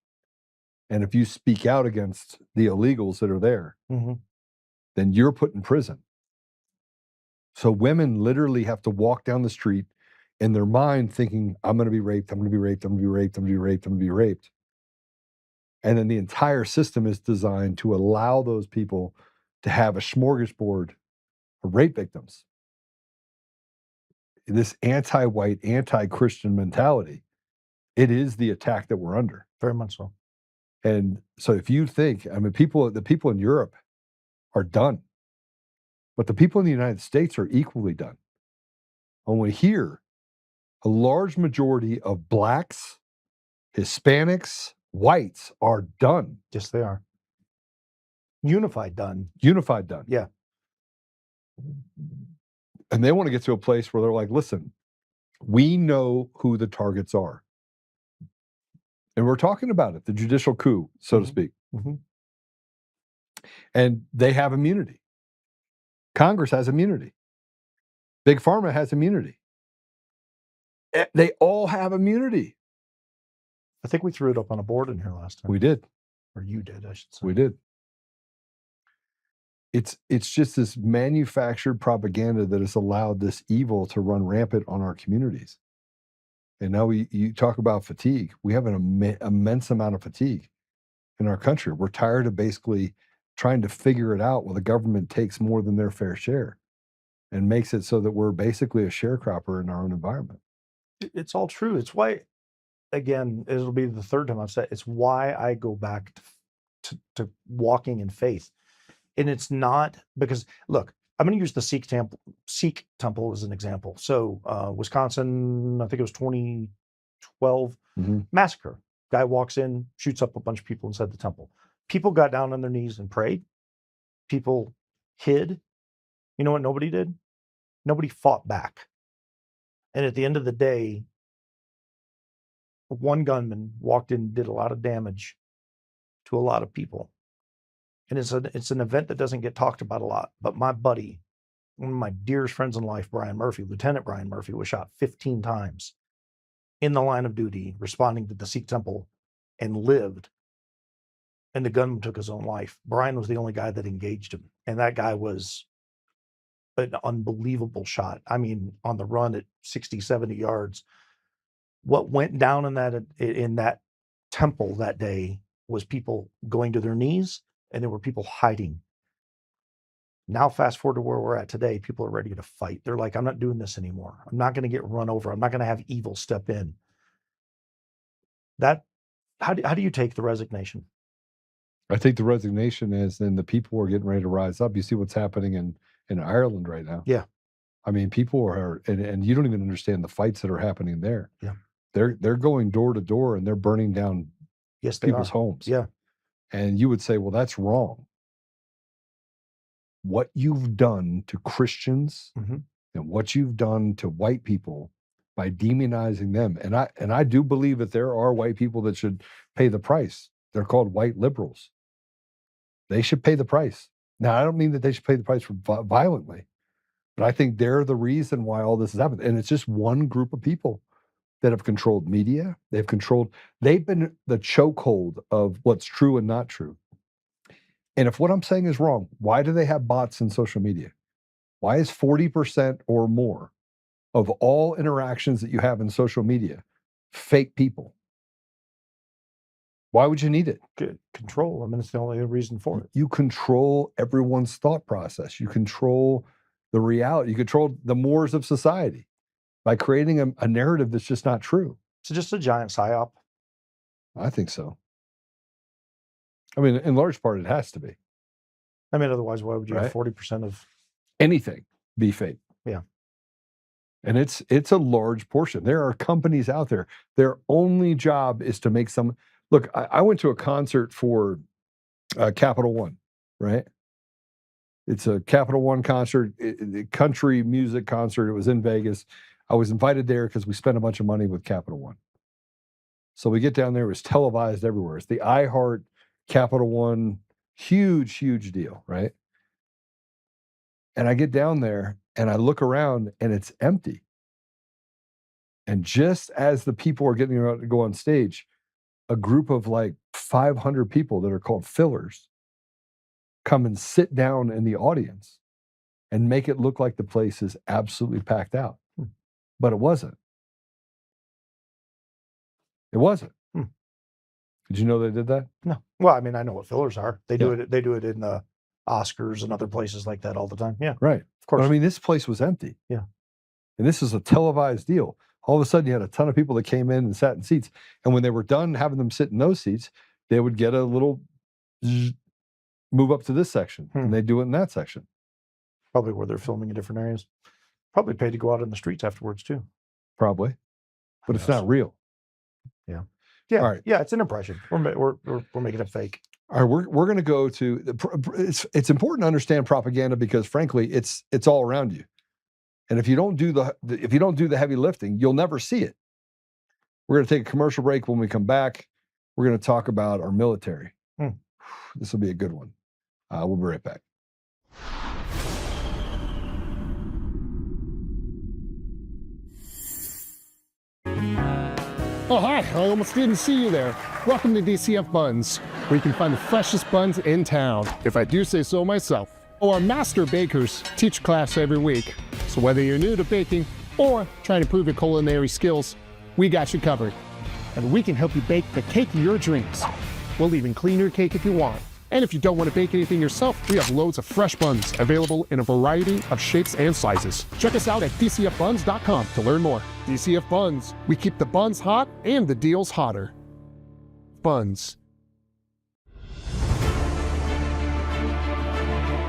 And if you speak out against the illegals that are there, then you're put in prison. So women literally have to walk down the street in their mind thinking, I'm going to be raped, I'm going to be raped, I'm going to be raped, I'm going to be raped, I'm going to be raped. And then the entire system is designed to allow those people to have a smorgasbord of rape victims. This anti-white, anti-Christian mentality, it is the attack that we're under. Very much so. And so if you think, I mean, the people in Europe are done, but the people in the United States are equally done. Only here, a large majority of blacks, Hispanics, whites are done. Yes, they are. Unified done. Unified done. Yeah. And they want to get to a place where they're like, listen, we know who the targets are. And we're talking about it, the judicial coup, so to speak. And they have immunity. Congress has immunity. Big Pharma has immunity. They all have immunity. I think we threw it up on a board in here last time. We did. Or you did, I should say. We did. It's just this manufactured propaganda that has allowed this evil to run rampant on our communities. And now you talk about fatigue. We have an immense amount of fatigue in our country. We're tired of basically trying to figure it out while the government takes more than their fair share and makes it so that we're basically a sharecropper in our own environment. It's all true. It's why, again, it'll be the third time I've said, it's why I go back to walking in faith. And it's not because, look, I'm going to use the Sikh temple as an example. So Wisconsin, I think it was 2012, massacre. Guy walks in, shoots up a bunch of people inside the temple. People got down on their knees and prayed. People hid. You know what nobody did? Nobody fought back. And at the end of the day, one gunman walked in and did a lot of damage to a lot of people. And it's an event that doesn't get talked about a lot. But my buddy, one of my dearest friends in life, Brian Murphy, Lieutenant Brian Murphy, was shot 15 times in the line of duty, responding to the Sikh temple, and lived. And the gunman took his own life. Brian was the only guy that engaged him. And that guy was an unbelievable shot. I mean, on the run at 60, 70 yards. What went down in that temple that day was people going to their knees, and there were people hiding. Now, fast forward to where we're at today, people are ready to fight. They're like, I'm not doing this anymore. I'm not going to get run over. I'm not going to have evil step in. How do you take the resignation? I think the resignation is then the people are getting ready to rise up. You see what's happening in Ireland right now. Yeah. I mean, people are, and you don't even understand the fights that are happening there. Yeah. They're going door to door and they're burning down people's homes. Yeah. And you would say, well, that's wrong. What you've done to Christians and what you've done to white people by demonizing them. And I do believe that there are white people that should pay the price. They're called white liberals. They should pay the price. Now, I don't mean that they should pay the price for violently, but I think they're the reason why all this has happened. And it's just one group of people that have controlled media. They've been the chokehold of what's true and not true. And if what I'm saying is wrong, why do they have bots in social media? Why is 40% or more of all interactions that you have in social media fake people? Why would you need it? Control. I mean, it's the only reason for it. You control everyone's thought process. You control the reality. You control the mores of society by creating a narrative that's just not true. It's just a giant psyop. I think so. I mean, in large part, it has to be. I mean, otherwise, why would you have 40% of anything be fake? Yeah. And it's a large portion. There are companies out there. Their only job is to make some. Look, I went to a concert for Capital One, right? It's a Capital One concert, country music concert. It was in Vegas. I was invited there because we spent a bunch of money with Capital One. So we get down there. It was televised everywhere. It's the iHeart Capital One, huge, huge deal, right? And I get down there and I look around and it's empty. And just as the people are getting ready to go on stage, a group of like 500 people that are called fillers come and sit down in the audience and make it look like the place is absolutely packed out. But it wasn't. It wasn't. Did you know they did that? No. Well, I mean, I know what fillers are. They do it. They do it in the Oscars and other places like that all the time. Yeah. Right. Of course. But I mean, this place was empty. Yeah. And this is a televised deal. All of a sudden, you had a ton of people that came in and sat in seats. And when they were done having them sit in those seats, they would get a little move up to this section, and they do it in that section. Probably where they're filming in different areas. Probably paid to go out in the streets afterwards too. Probably, but it's not real. Yeah. Yeah. All right. Yeah. It's an impression. We're making it fake. All right. We're going to go to it's important to understand propaganda because frankly, it's all around you. And if you don't do the heavy lifting, you'll never see it. We're going to take a commercial break. When we come back, we're going to talk about our military. This will be a good one. We'll be right back. Oh, hi. I almost didn't see you there. Welcome to DCF Buns, where you can find the freshest buns in town, if I do say so myself. Our master bakers teach class every week. So whether you're new to baking or trying to improve your culinary skills, we got you covered. And we can help you bake the cake of your dreams. We'll even clean your cake if you want. And if you don't want to bake anything yourself, we have loads of fresh buns available in a variety of shapes and sizes. Check us out at dcfbuns.com to learn more. DCF Buns, we keep the buns hot and the deals hotter. Buns.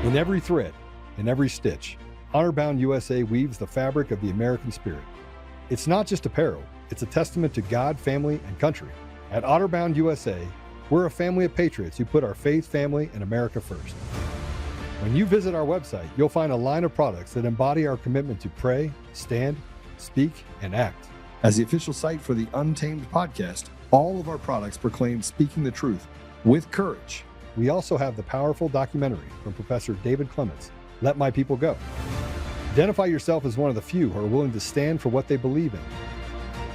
In every thread, in every stitch, Honor-Bound USA weaves the fabric of the American spirit. It's not just apparel, it's a testament to God, family, and country. At Honor-Bound USA, we're a family of patriots who put our faith, family, and America first. When you visit our website, you'll find a line of products that embody our commitment to pray, stand, speak, and act. As the official site for the Untamed podcast, all of our products proclaim speaking the truth with courage. We also have the powerful documentary from Professor David Clements, Let My People Go. Identify yourself as one of the few who are willing to stand for what they believe in.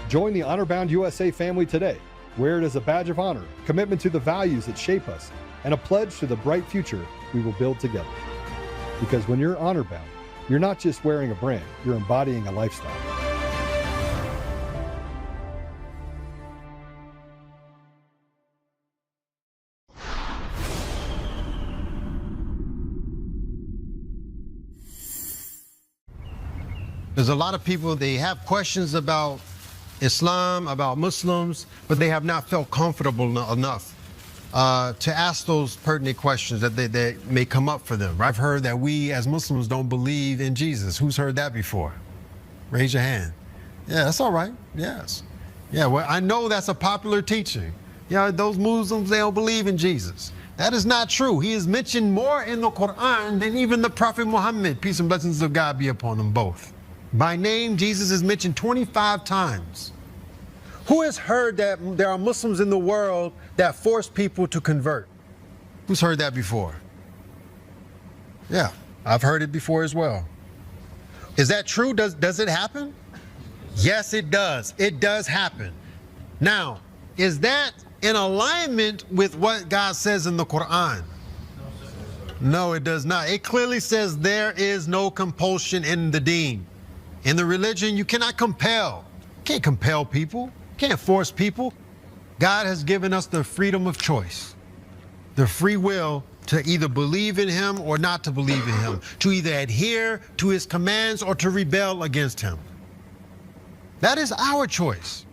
Join the Honor-Bound USA family today. Wear it as a badge of honor, commitment to the values that shape us, and a pledge to the bright future we will build together. Because when you're honor-bound, You're not just wearing a brand, you're embodying a lifestyle. There's a lot of people, they have questions about Islam, about Muslims, but they have not felt comfortable enough to ask those pertinent questions that may come up for them. I've heard that we as Muslims don't believe in Jesus. Who's heard that before? Raise your hand. Yeah, that's all right. Yes. Yeah, well, I know that's a popular teaching. Yeah, those Muslims, they don't believe in Jesus. That is not true. He is mentioned more in the Quran than even the Prophet Muhammad, peace and blessings of God be upon them both. By name, Jesus is mentioned 25 times. Who has heard that there are Muslims in the world that force people to convert? Who's heard that before? Yeah, I've heard it before as well. Is that true? Does it happen? Yes, it does. It does happen. Now, is that in alignment with what God says in the Quran? No, it does not. It clearly says there is no compulsion in the deen. In the religion, you cannot compel. You can't compel people. You can't force people. God has given us the freedom of choice, the free will to either believe in him or not to believe in him, to either adhere to his commands or to rebel against him. That is our choice.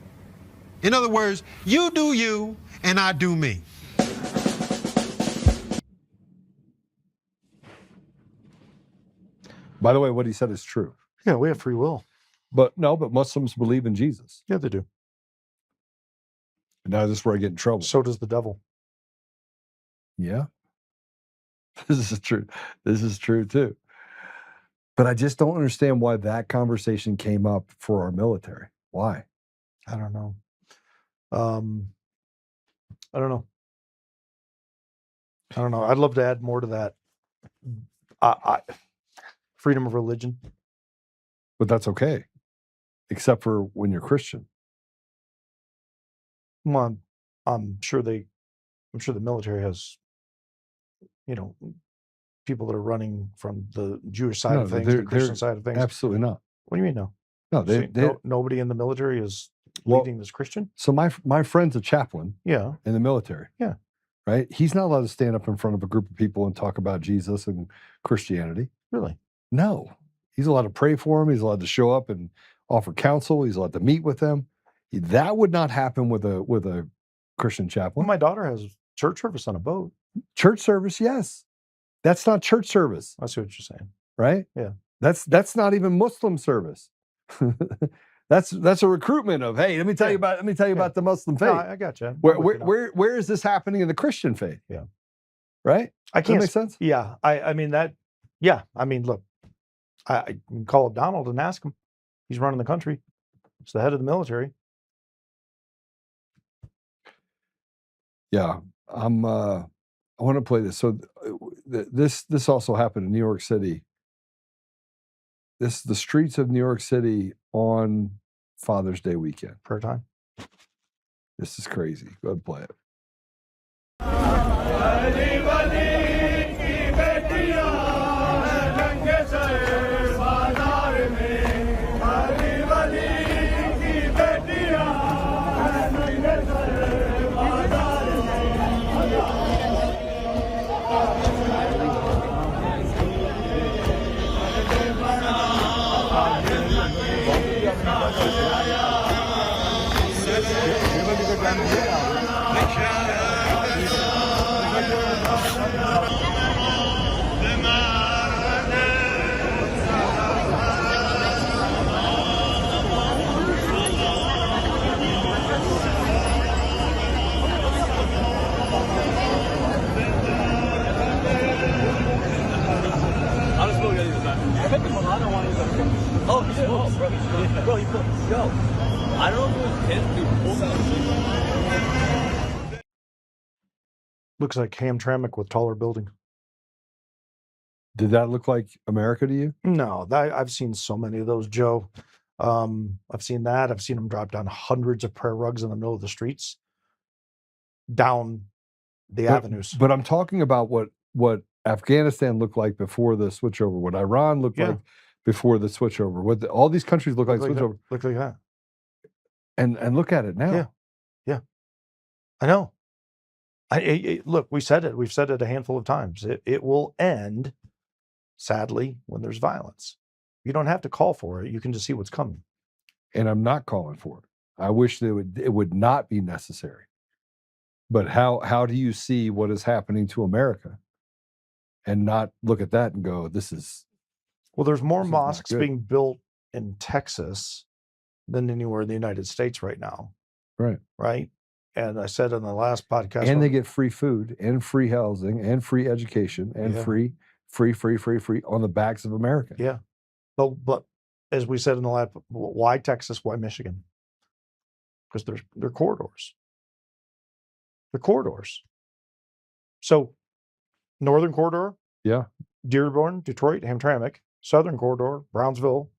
In other words, you do you and I do me. By the way, what he said is true. Yeah, we have free will. But Muslims believe in Jesus. Yeah, they do. And now this is where I get in trouble. So does the devil. Yeah. This is true. This is true too. But I just don't understand why that conversation came up for our military. Why? I don't know. I don't know. I don't know. I'd love to add more to that. Freedom of religion. But that's okay. Except for when you're Christian. Well, I'm sure the military has, people that are running from the Jewish side of things, the Christian side of things. Absolutely not. What do you mean no? No, nobody in the military is leading this Christian? So my friend's a chaplain. Yeah. In the military. Yeah. Right? He's not allowed to stand up in front of a group of people and talk about Jesus and Christianity. Really? No. He's allowed to pray for them. He's allowed to show up and offer counsel. He's allowed to meet with them. That would not happen with a Christian chaplain. Well, my daughter has church service on a boat. Church service, yes. That's not church service. I see what you're saying. Right? Yeah. That's not even Muslim service. That's a recruitment of, hey, let me tell you about the Muslim faith. No, I got you. Where is this happening in the Christian faith? Yeah. Right? I can't. Does that make sense? Yeah. I mean that. Yeah. I mean, look, I can call up Donald and ask him. He's running the country. He's the head of the military. Yeah. I want to play this. So this also happened in New York City. The streets of New York City on Father's Day weekend. Prayer time. This is crazy. Go ahead and play it. Bro, you put, yo, I don't know if it was him. Looks like Hamtramck with taller building. Did that look like America to you? No, I've seen so many of those, Joe. I've seen that. I've seen them drop down hundreds of prayer rugs in the middle of the streets, down the avenues. But I'm talking about what Afghanistan look like before the switchover? What Iran looked like before the switchover? What all these countries look like switchover? Look like that. And look at it now. Yeah. I know. Look, we said it. We've said it a handful of times. It will end, sadly, when there's violence. You don't have to call for it. You can just see what's coming. And I'm not calling for it. I wish that it would not be necessary. But how do you see what is happening to America and not look at that and go, this is... Well, there's more mosques being built in Texas than anywhere in the United States right now. Right. Right? And I said on the last podcast... And they get free food and free housing and free education and free on the backs of America. Yeah. But as we said in the last... Why Texas? Why Michigan? Because they're corridors. The corridors. So, northern corridor, Dearborn, Detroit, Hamtramck. Southern corridor, Brownsville,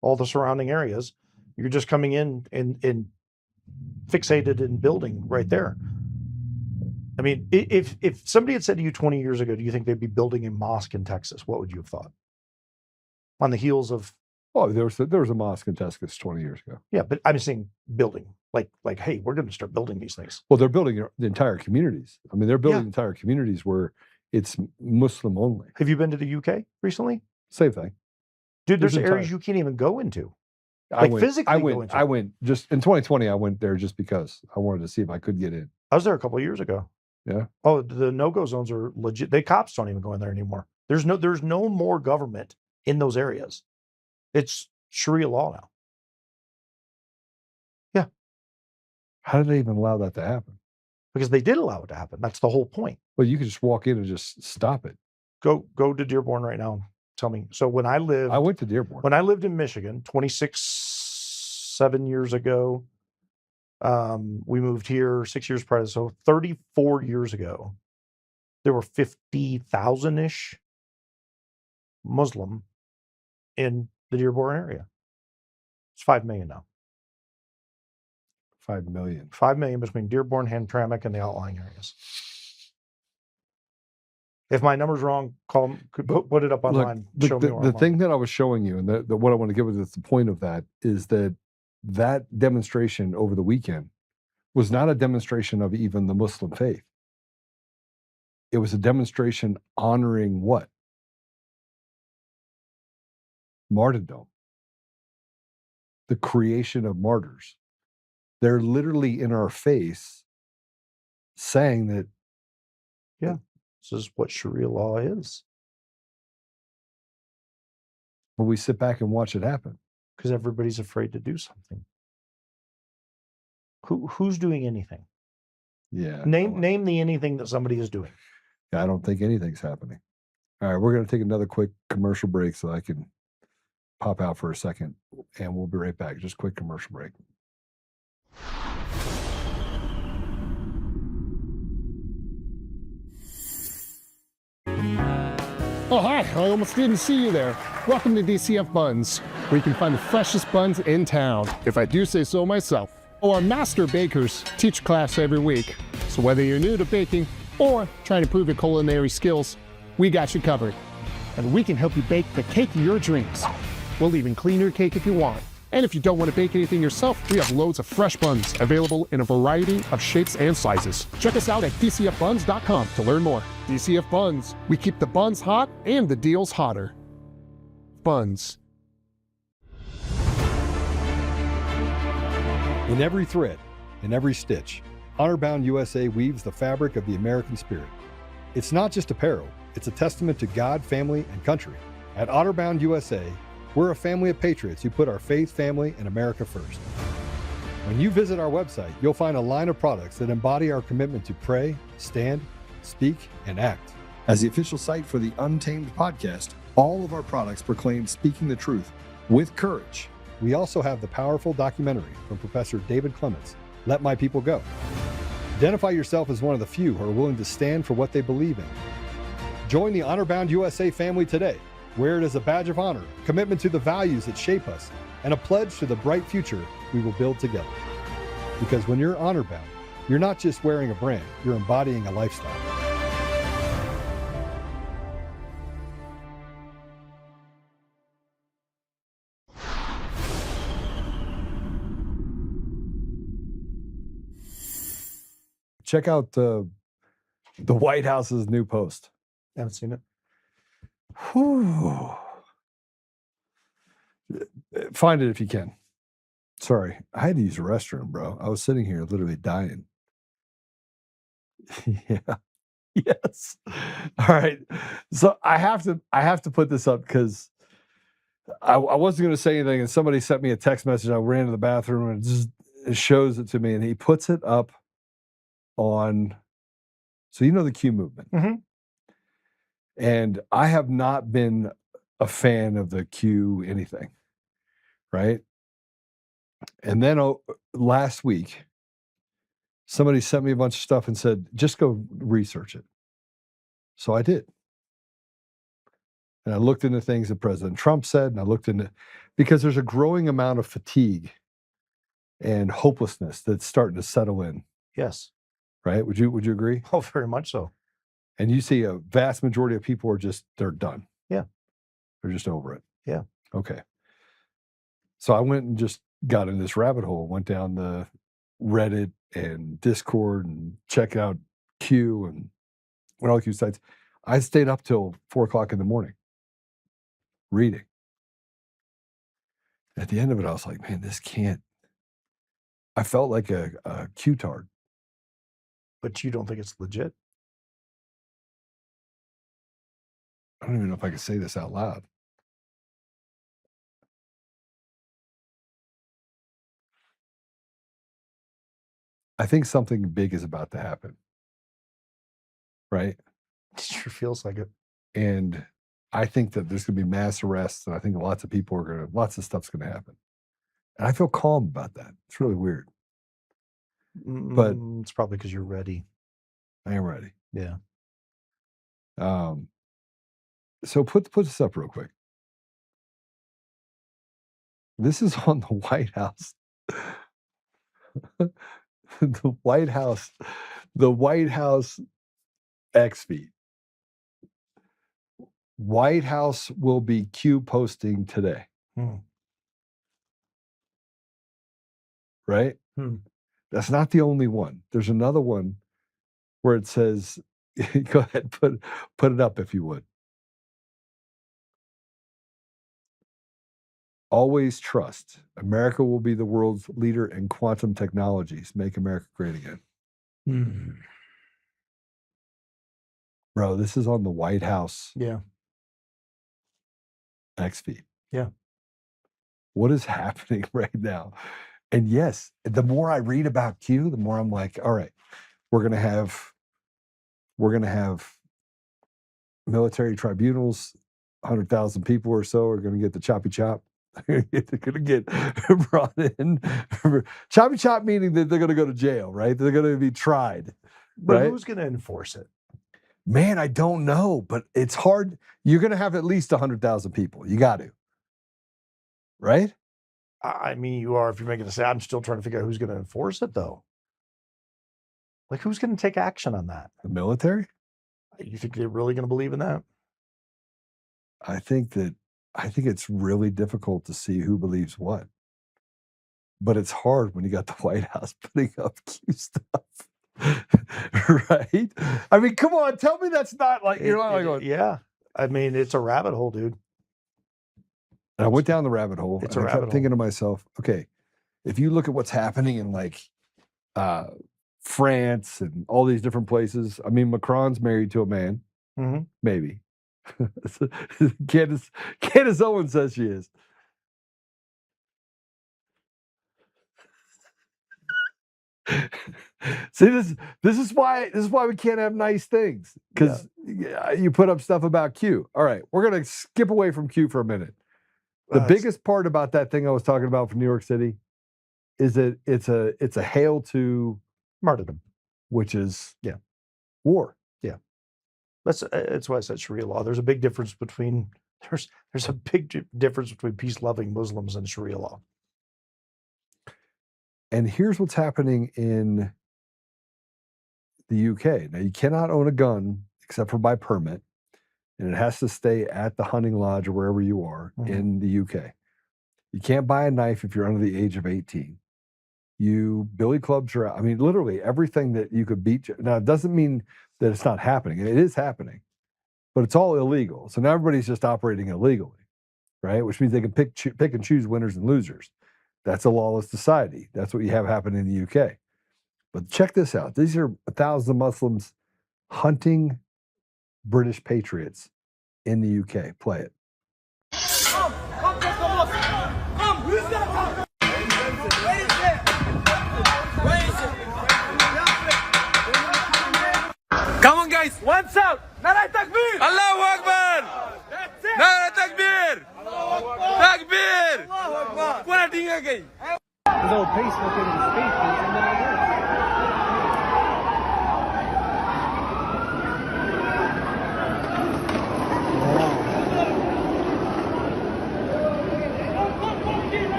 all the surrounding areas. You're just coming in and fixated in building right there. I mean, if somebody had said to you 20 years ago, do you think they'd be building a mosque in Texas? What would you have thought? On the heels of... Oh, there was a mosque in Texas 20 years ago. Yeah, but I'm saying building. Like, hey, we're going to start building these things. Well, they're building the entire communities. I mean, they're building entire communities where it's Muslim only. Have you been to the UK recently? Same thing. Dude, there's areas you can't even go into. I went just in 2020. I went there just because I wanted to see if I could get in. I was there a couple of years ago. Yeah. Oh, the no-go zones are legit. The cops don't even go in there anymore. There's no more government in those areas. It's Sharia law now. Yeah. How did they even allow that to happen? Because they did allow it to happen. That's the whole point. Well, you could just walk in and just stop it. Go to Dearborn right now. Tell me. So when I went to Dearborn. When I lived in Michigan, 7 years ago, we moved here 6 years prior. So 34 years ago, there were 50,000-ish Muslim in the Dearborn area. It's 5 million now. 5 million. 5 million between Dearborn, Hamtramck, and the outlying areas. If my number's wrong, put it up online. Look, the thing that I was showing you, and what I want to give is the point of that, is that demonstration over the weekend was not a demonstration of even the Muslim faith. It was a demonstration honoring what? Martyrdom. The creation of martyrs. They're literally in our face saying that. Yeah. This is what Sharia law is. But we sit back and watch it happen. Because everybody's afraid to do something. Who's doing anything? Yeah. Name the anything that somebody is doing. I don't think anything's happening. All right, we're going to take another quick commercial break so I can pop out for a second, and we'll be right back. Just quick commercial break. Oh, hi. I almost didn't see you there. Welcome to DCF Buns, where you can find the freshest buns in town, if I do say so myself. Our master bakers teach class every week. So whether you're new to baking or trying to improve your culinary skills, we got you covered. And we can help you bake the cake of your dreams. We'll even clean your cake if you want. And if you don't want to bake anything yourself, we have loads of fresh buns available in a variety of shapes and sizes. Check us out at dcfbuns.com to learn more. DCF Buns. We keep the buns hot and the deals hotter. Buns. In every thread, in every stitch, Honor-Bound USA weaves the fabric of the American spirit. It's not just apparel, it's a testament to God, family, and country. At Honor-Bound USA, we're a family of patriots who put our faith, family, and America first. When you visit our website, you'll find a line of products that embody our commitment to pray, stand, speak, and act. As the official site for the Untamed podcast, all of our products proclaim speaking the truth with courage. We also have the powerful documentary from Professor David Clements, Let My People Go. Identify yourself as one of the few who are willing to stand for what they believe in. Join the Honor-Bound USA family today. Wear it as a badge of honor, commitment to the values that shape us, and a pledge to the bright future we will build together. Because when you're honor-bound, you're not just wearing a brand, you're embodying a lifestyle. check out the White House's new post. Haven't seen it. Whew. Find it if you can. Sorry, I had to use the restroom, bro. I was sitting here literally dying. Yeah. Yes. All right. So I have to put this up because I wasn't going to say anything, and somebody sent me a text message. I ran to the bathroom and it shows it to me, and he puts it up on. So you know the Q movement, and I have not been a fan of the Q anything, right? And then last week, somebody sent me a bunch of stuff and said, just go research it. So I did. And I looked into things that President Trump said, and I looked into, because there's a growing amount of fatigue and hopelessness that's starting to settle in. Yes. Right? Would you agree? Oh, very much so. And you see a vast majority of people are they're done. Yeah. They're just over it. Yeah. Okay. So I went and just got in this rabbit hole, went down the Reddit and Discord and checked out Q and went all Q sites. I stayed up till 4:00 in the morning reading. At the end of it, I was like, man, this can't. I felt like a Q-tard. But you don't think it's legit? I don't even know if I can say this out loud. I think something big is about to happen. Right? It sure feels like it. And I think that there's going to be mass arrests, and I think lots of stuff's going to happen. And I feel calm about that. It's really weird. But it's probably because you're ready. I am ready. Yeah. So put this up real quick. This is on the White House. The White House X feed. White House will be Q posting today. Right? That's not the only one. There's another one where it says, go ahead, put it up if you would. Always trust. America will be the world's leader in quantum technologies. Make America great again. Bro, this is on the White House. Yeah. X feed. Yeah. What is happening right now? And yes, the more I read about Q, the more I'm like, all right, we're gonna have military tribunals, 100,000 people or so are gonna get the choppy chop. They're gonna get brought in. Choppy chop meaning that they're gonna go to jail, right? They're gonna be tried. But right? who's gonna enforce it? Man, I don't know, but it's hard. You're gonna have at least 100,000 people. You got to. Right? I mean, you are if you're making a say. I'm still trying to figure out who's going to enforce it, though. Like, who's going to take action on that? The military? You think they're really going to believe in that? I think it's really difficult to see who believes what. But it's hard when you got the White House putting up Q stuff. Right? I mean, come on, tell me that's not like you're not going. Yeah. I mean, it's a rabbit hole, dude. And I went down the rabbit hole. It's and a I kept rabbit thinking to myself, okay, if you look at what's happening in like France and all these different places, I mean, Macron's married to a man, maybe. Candace Owens says she is. See, this is why we can't have nice things, because you put up stuff about Q. All right, we're gonna skip away from Q for a minute. The biggest part about that thing I was talking about from New York City is that it's a hail to martyrdom, which is war. Yeah, that's why I said Sharia law. There's a big difference between there's a big difference between peace-loving Muslims and Sharia law. And here's what's happening in the UK. Now, you cannot own a gun except for by permit, and it has to stay at the hunting lodge or wherever you are in the UK. You can't buy a knife if you're under the age of 18. you billy clubs are out. I mean, literally everything that you could beat. Now, it doesn't mean that it's not happening. It is happening, but it's all illegal. So now everybody's just operating illegally, right? Which means they can pick and choose winners and losers. That's a lawless society. That's what you have happening in the UK. But check this out. These are 1,000 Muslims hunting British patriots in the UK. Play it. Come on, guys. What's up? Nara Takbir. Allahu Akbar. Nara Takbir. Takbir. What are you again? A little peaceful in his speeches, and then I win.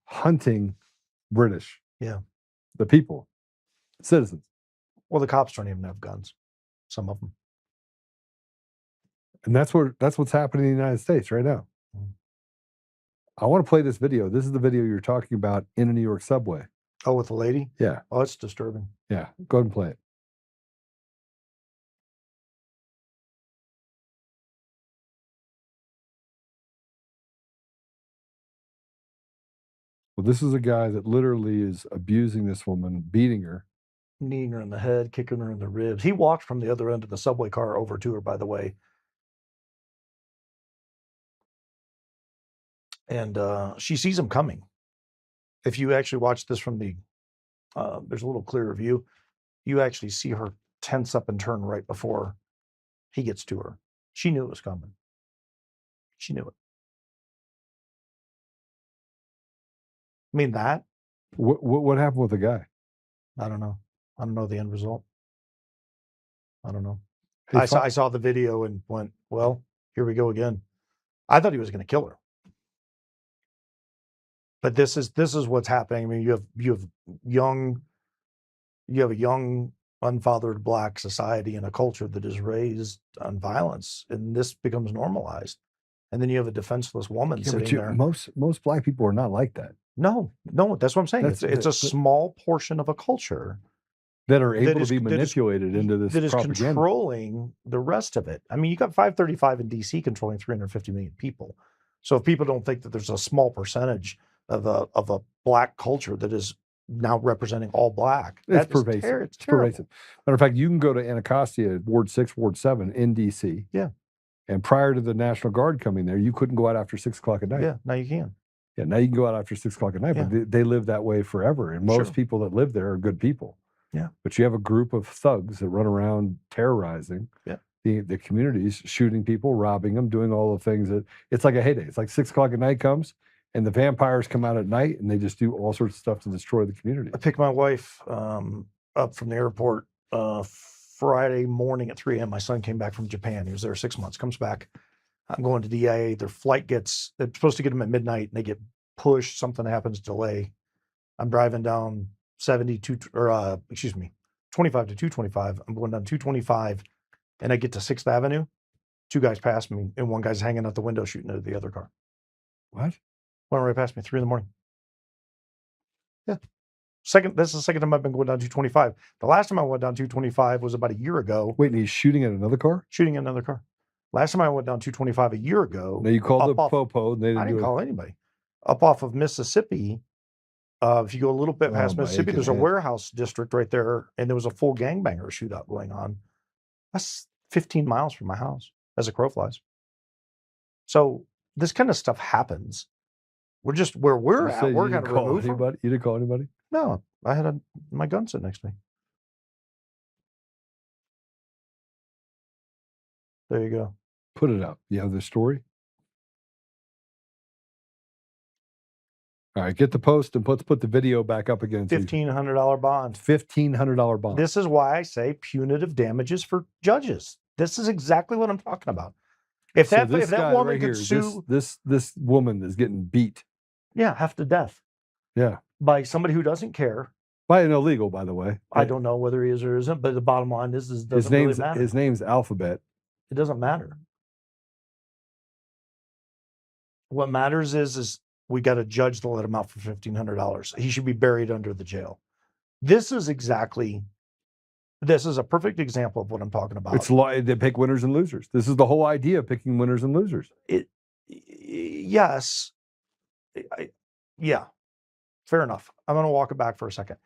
Hunting British. Yeah. The people, citizens. Well, the cops don't even have guns. Some of them. And that's what's happening in the United States right now. I want to play this video. This is the video you're talking about in a New York subway. Oh, with the lady? Yeah. Oh, it's disturbing. Yeah. Go ahead and play it. Well, this is a guy that literally is abusing this woman, beating her. Kneeing her in the head, kicking her in the ribs. He walked from the other end of the subway car over to her, by the way. And she sees him coming. If you actually watch this from the, there's a little clearer view, you actually see her tense up and turn right before he gets to her. She knew it was coming. She knew it. I mean, that. What happened with the guy? I don't know. I don't know the end result. I don't know. Hey, I saw the video and went, well, here we go again. I thought he was going to kill her. But this is what's happening. I mean, you have a young, unfathered Black society and a culture that is raised on violence, and this becomes normalized. And then you have a defenseless woman sitting there. Most Black people are not like that. No, that's what I'm saying. It's a small portion of a culture that are able to be manipulated into this that is propaganda. Controlling the rest of it. I mean, you got 535 in DC controlling 350 million people. So if people don't think that there's a small percentage of a Black culture that is now representing all Black, It's pervasive. It's pervasive. Matter of fact, you can go to Anacostia, Ward 6, Ward 7 in DC. Yeah. And prior to the National Guard coming there, you couldn't go out after 6 o'clock at night. Yeah, now you can. Yeah, now you can go out after 6 o'clock at night, but they live that way forever. And most people that live there are good people. Yeah. But you have a group of thugs that run around terrorizing the communities, shooting people, robbing them, doing all the things that it's like a heyday. It's like 6 o'clock at night comes and the vampires come out at night and they just do all sorts of stuff to destroy the community. I picked my wife up from the airport Friday morning at 3 a.m. My son came back from Japan. He was there 6 months, comes back. I'm going to DIA. Their flight they're supposed to get them at midnight and they get pushed. Something happens, delay. I'm driving down 25 to 225. I'm going down 225 and I get to 6th Avenue. 2 guys pass me and one guy's hanging out the window shooting at the other car. What? Went right past me, 3 a.m. Yeah. This is the second time I've been going down 225. The last time I went down 225 was about a year ago. Wait, and he's shooting at another car? Shooting at another car. Last time I went down 225 a year ago. Now you called the Popo. And they I didn't call anybody. Up off of Mississippi, if you go a little bit past Mississippi, there's a warehouse district right there, and there was a full gangbanger shootout going on. That's 15 miles from my house, as a crow flies. So this kind of stuff happens. We're just where we're at. We're kind of removed. You didn't call anybody? No, I had my gun sitting next to me. There you go. Put it up. You have the story? All right, get the post and let's put the video back up again. $1,500 bond. $1,500 bond. This is why I say punitive damages for judges. This is exactly what I'm talking about. If that woman could sue this woman is getting beat. Yeah, half to death. Yeah. By somebody who doesn't care Probably illegal, by the way. I don't know whether he is or isn't, but the bottom line is it doesn't really matter. His name's Alphabet. It doesn't matter. What matters is we got a judge to let him out for $1,500. He should be buried under the jail. This is a perfect example of what I'm talking about. It's they pick winners and losers. This is the whole idea of picking winners and losers. Yes. Yeah. Fair enough. I'm going to walk it back for a second.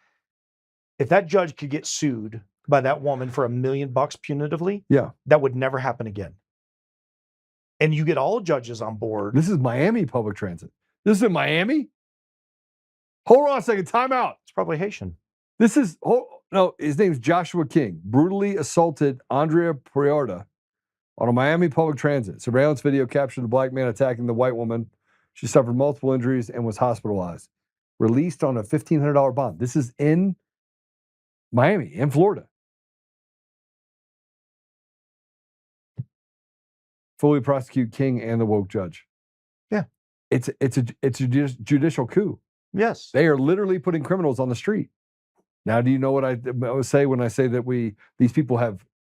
If that judge could get sued by that woman for $1 million punitively, yeah, that would never happen again. And you get all judges on board. This is Miami public transit. This is in Miami? Hold on a second. Time out. It's probably Haitian. This is, his name's Joshua King. Brutally assaulted Andrea Priorta on a Miami public transit. Surveillance video captured the black man attacking the white woman. She suffered multiple injuries and was hospitalized. Released on a $1,500 bond. This is in Miami, in Florida. Fully prosecute King and the woke judge. Yeah. It's a judicial coup. Yes. They are literally putting criminals on the street. Now, do you know what I would say when I say that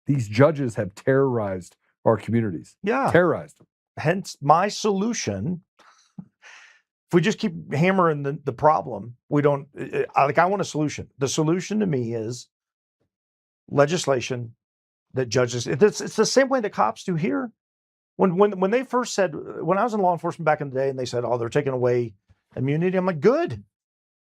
these judges have terrorized our communities? Yeah. Terrorized them. Hence my solution. If we just keep hammering the problem, we don't, I want a solution. The solution to me is legislation that judges, it's the same way that cops do here. When they first said, when I was in law enforcement back in the day and they said, oh, they're taking away immunity, I'm like, good.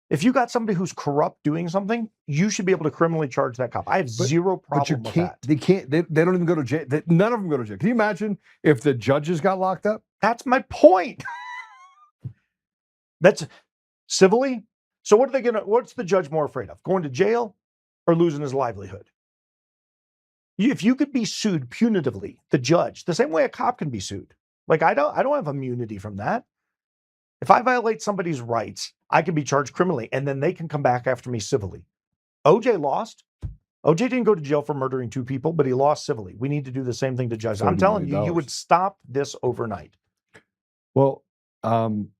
If you got somebody who's corrupt doing something, you should be able to criminally charge that cop. I have zero problem with that. They don't even go to jail. None of them go to jail. Can you imagine if the judges got locked up? That's my point. That's civilly. So what's the judge more afraid of? Going to jail or losing his livelihood? If you could be sued punitively, the judge, the same way a cop can be sued. Like I don't have immunity from that. If I violate somebody's rights, I can be charged criminally and then they can come back after me civilly. OJ lost. OJ didn't go to jail for murdering 2 people, but he lost civilly. We need to do the same thing to judges. I'm telling you, you would stop this overnight. Well, I'm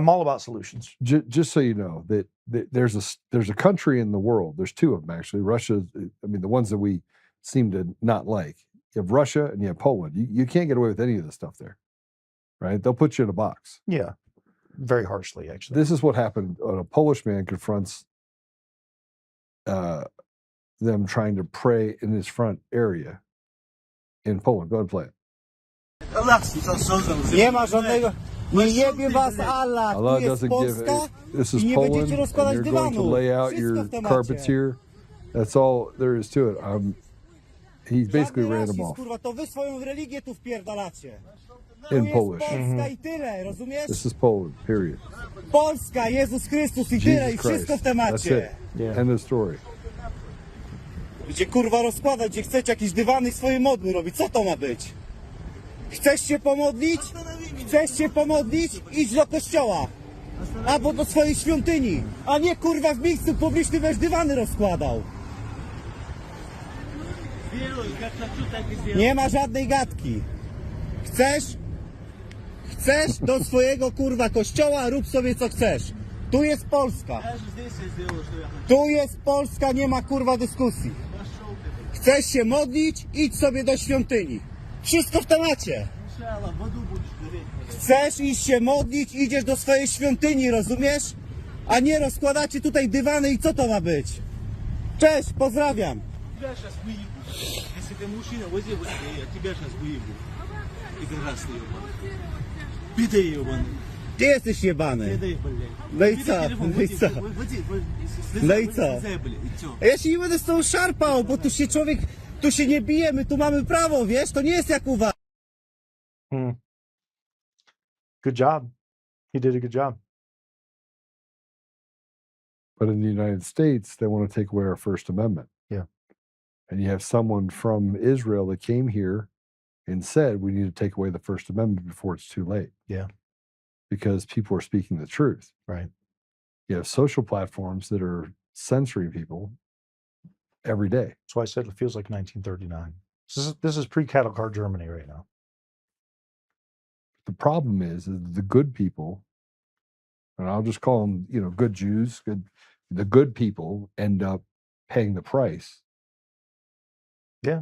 all about solutions. Just so you know that there's a country in the world. There's 2 of them actually. Russia. I mean, the ones that we seem to not like. You have Russia and you have Poland. You can't get away with any of this stuff there, right? They'll put you in a box. Yeah, very harshly actually. This is what happened when a Polish man confronts them trying to pray in his front area in Poland. Go ahead and play it. Nie ma żadnego. Nie jebie was Allah. Allah doesn't give it. This is Poland, and you're going to lay out your carpets here. That's all there is to it. He's basically ran them off. Kurwa, to wy swoją religię tu wpierdalacie. In Polish. Polska i tyle, rozumiesz? This is Poland, period. Polska, Jezus Chrystus i tyle, i wszystko w That's temacie. it. End of story. Gdzie kurwa rozkładać, gdzie chcecie jakieś dywany i swoje modły robić. Co to ma być? Chcesz się pomodlić? Chcesz się pomodlić? Idź do kościoła. Albo do swojej świątyni. A nie kurwa w miejscu publicznym będziesz dywany rozkładał. Nie ma żadnej gadki. Chcesz do swojego kurwa kościoła, rób sobie co chcesz. Tu jest Polska. Tu jest Polska, nie ma kurwa dyskusji. Chcesz się modlić, idź sobie do świątyni. Wszystko w temacie. Chcesz iść się modlić, idziesz do swojej świątyni, rozumiesz? A nie rozkładacie tutaj dywany i co to ma być? Cześć, pozdrawiam. Gdzie jesteś jebany? No i co? No i co? No i co? Ja się nie będę z tą szarpał, bo tu się człowiek, tu się nie bije, my tu mamy prawo, wiesz? To nie jest jak u was. Good job. He did a good job. But in the United States, they want to take away our First Amendment. Yeah. And you have someone from Israel that came here and said, we need to take away the First Amendment before it's too late. Yeah. Because people are speaking the truth. Right. You have social platforms that are censoring people every day. That's why I said it feels like 1939. This is pre-cattle car Germany right now. The problem is the good people, and I'll just call them, good Jews, good the good people end up paying the price. Yeah.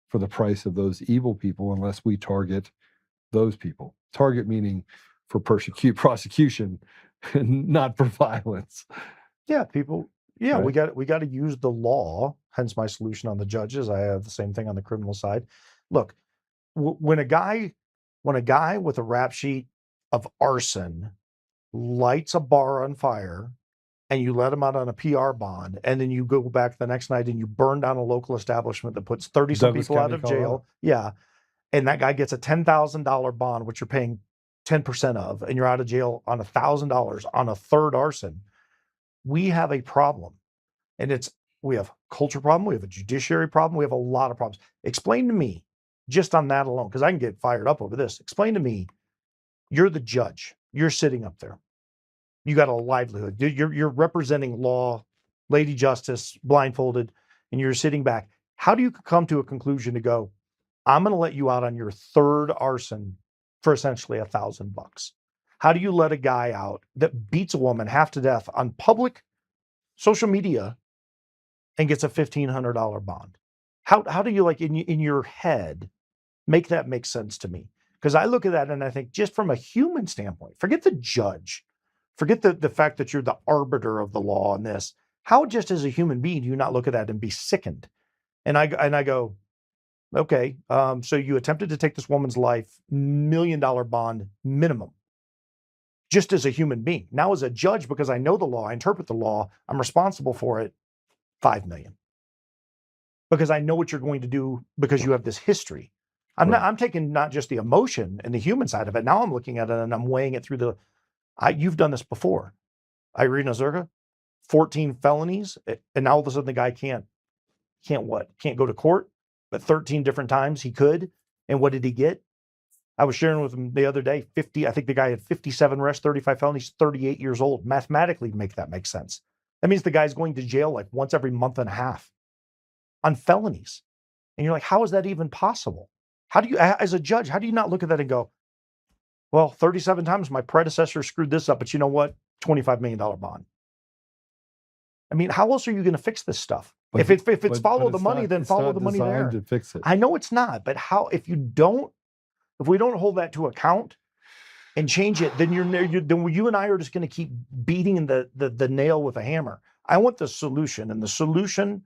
For the price of those evil people, unless we target those people. Target meaning for prosecution, and not for violence. Yeah, people. Yeah, Right. we got to use the law. Hence my solution on the judges. I have the same thing on the criminal side. Look, when a guy with a rap sheet of arson lights a bar on fire, and you let him out on a PR bond, and then you go back the next night and you burn down a local establishment that puts 30 some Douglas people out County, of jail. Colorado. Yeah. And that guy gets a $10,000 bond, which you're paying 10% of, and you're out of jail on $1,000 on a third arson. We have a problem. And we have a culture problem, we have a judiciary problem, we have a lot of problems. Explain to me, just on that alone, because I can get fired up over this. Explain to me, you're the judge, you're sitting up there. You got a livelihood. You're representing law, Lady Justice, blindfolded, and you're sitting back. How do you come to a conclusion to go, I'm going to let you out on your third arson for essentially $1,000? How do you let a guy out that beats a woman half to death on public social media and gets a $1,500 bond? How do you, like, in your head, make that make sense to me? Because I look at that and I think, just from a human standpoint, forget the judge, forget the fact that you're the arbiter of the law on this. How, just as a human being, do you not look at that and be sickened? And I go, okay, so you attempted to take this woman's life, $1 million bond minimum, just as a human being. Now, as a judge, because I know the law, I interpret the law, I'm responsible for it, $5 million. Because I know what you're going to do, because you have this history. I'm taking not just the emotion and the human side of it. Now I'm looking at it and I'm weighing it through you've done this before. Irina Zerga, 14 felonies, and now all of a sudden the guy can't go to court, but 13 different times he could. And what did he get? I was sharing with him the other day, I think the guy had 57 arrests, 35 felonies, 38 years old. Mathematically, make that make sense. That means the guy's going to jail like once every month and a half on felonies. And you're like, how is that even possible? How do you, as a judge, how do you not look at that and go, well, 37 times my predecessor screwed this up, but you know what? $25 million bond. I mean, how else are you going to fix this stuff? If it's follow the money, then follow the money there. To fix it. I know it's not, but how? If we don't hold that to account and change it, then you and I are just going to keep beating the nail with a hammer. I want the solution, and the solution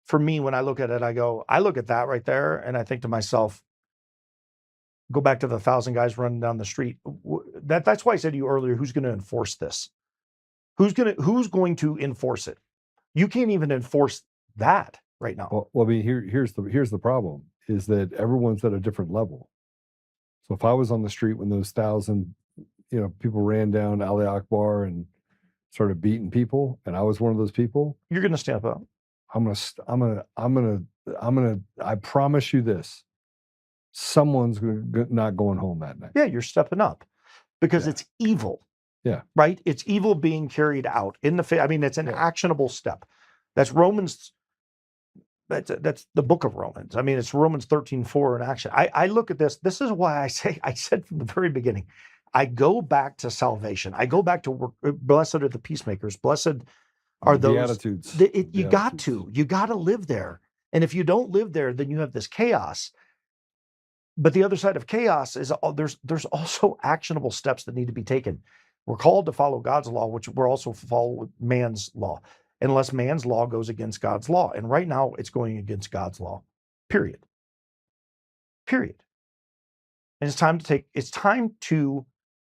for me, when I look at it, I look at that right there, and I think to myself, go back to the 1,000 guys running down the street. That's why I said to you earlier, who's going to enforce this? Who's going to enforce it? You can't even enforce that right now. Well, I mean, here's the problem, is that everyone's at a different level. So if I was on the street when those 1,000, people ran down Ali Akbar and started beating people, and I was one of those people, you're going to stand up. I promise you this, someone's not going home that night. Yeah, you're stepping up, because it's evil. Yeah. Right? It's evil being carried out in the face. I mean, it's an actionable step. That's Romans. That's the book of Romans. I mean, it's Romans 13:4 in action. I look at this. This is why I said from the very beginning, I go back to salvation. I go back to blessed are the peacemakers. Blessed are those. Beatitudes. You got to live there. And if you don't live there, then you have this chaos. But the other side of chaos is there's also actionable steps that need to be taken. We're called to follow God's law, which we're also follow man's law, unless man's law goes against God's law. And right now it's going against God's law, period. And it's time to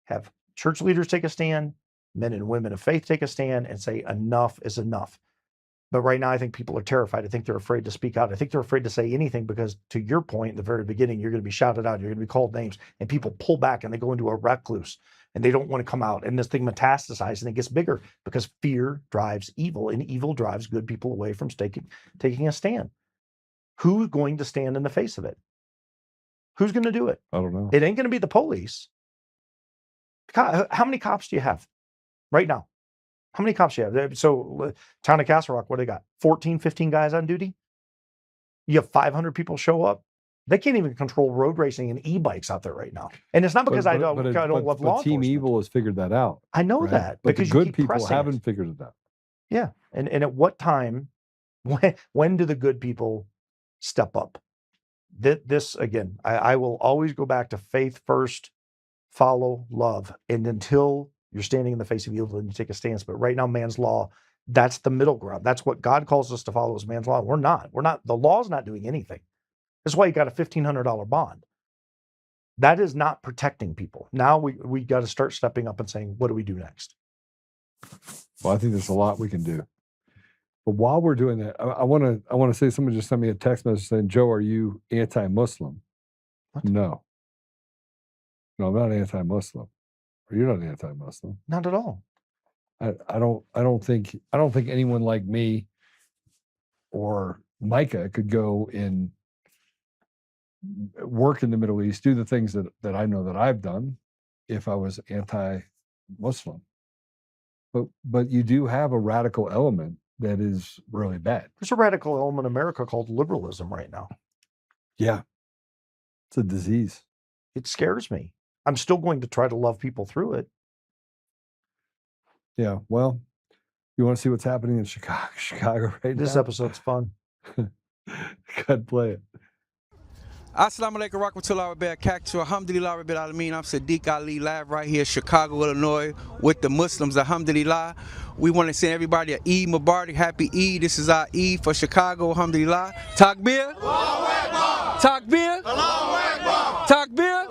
have church leaders take a stand, men and women of faith take a stand and say, enough is enough. But right now, I think people are terrified. I think they're afraid to speak out. I think they're afraid to say anything because, to your point in the very beginning, you're going to be shouted out. You're going to be called names, and people pull back and they go into a recluse and they don't want to come out. And this thing metastasizes and it gets bigger because fear drives evil, and evil drives good people away from taking a stand. Who's going to stand in the face of it? Who's going to do it? I don't know. It ain't going to be the police. How many cops do you have right now? How many cops do you have? So, town of Castle Rock, what do they got? 14, 15 guys on duty? You have 500 people show up? They can't even control road racing and e-bikes out there right now. And it's not because I don't love law enforcement. Team Evil has figured that out. I know right? that. But because the good you keep people pressing haven't figured it out. Yeah. And at what time, when do the good people step up? This again, I will always go back to faith first, follow love. And until you're standing in the face of evil, then you take a stance. But right now, man's law, that's the middle ground. That's what God calls us to follow is man's law. We're not. The law's not doing anything. That's why you got a $1,500 bond. That is not protecting people. Now we got to start stepping up and saying, what do we do next? Well, I think there's a lot we can do. But while we're doing that, I want to say, someone just sent me a text message saying, Joe, are you anti-Muslim? What? No, I'm not anti-Muslim. Or you're not anti-Muslim. Not at all. I don't think anyone like me or Micah could go and work in the Middle East, do the things that I know that I've done if I was anti-Muslim. But you do have a radical element that is really bad. There's a radical element in America called liberalism right now. Yeah. It's a disease. It scares me. I'm still going to try to love people through it. Yeah. Well, you want to see what's happening in Chicago right now? This episode's fun. God, play it. Assalamu alaikum warahmatullahi wabarakatuh. Alhamdulillah rabbil alameen. I'm Sadiq Ali, live right here, Chicago, Illinois, with the Muslims. Alhamdulillah. We want to send everybody an Eid Mubarak, happy Eid. This is our Eid for Chicago. Alhamdulillah. Takbir. Takbir. Takbir.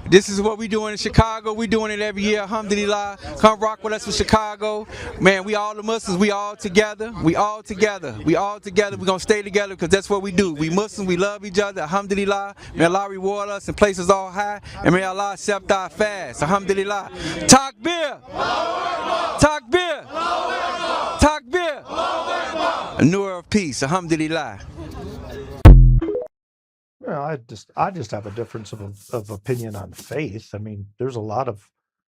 This is what we doing in Chicago. We doing it every year. Alhamdulillah. Come rock with us in Chicago. Man, we all the Muslims. We all together. We all together. We all together. We're going to stay together because that's what we do. We Muslims. We love each other. Alhamdulillah. May Allah reward us and place us all high. And may Allah accept our fast. Alhamdulillah. Takbir. Takbir. Takbir. A newer of peace. Alhamdulillah. Well, I just have a difference of opinion on faith. I mean, there's a lot of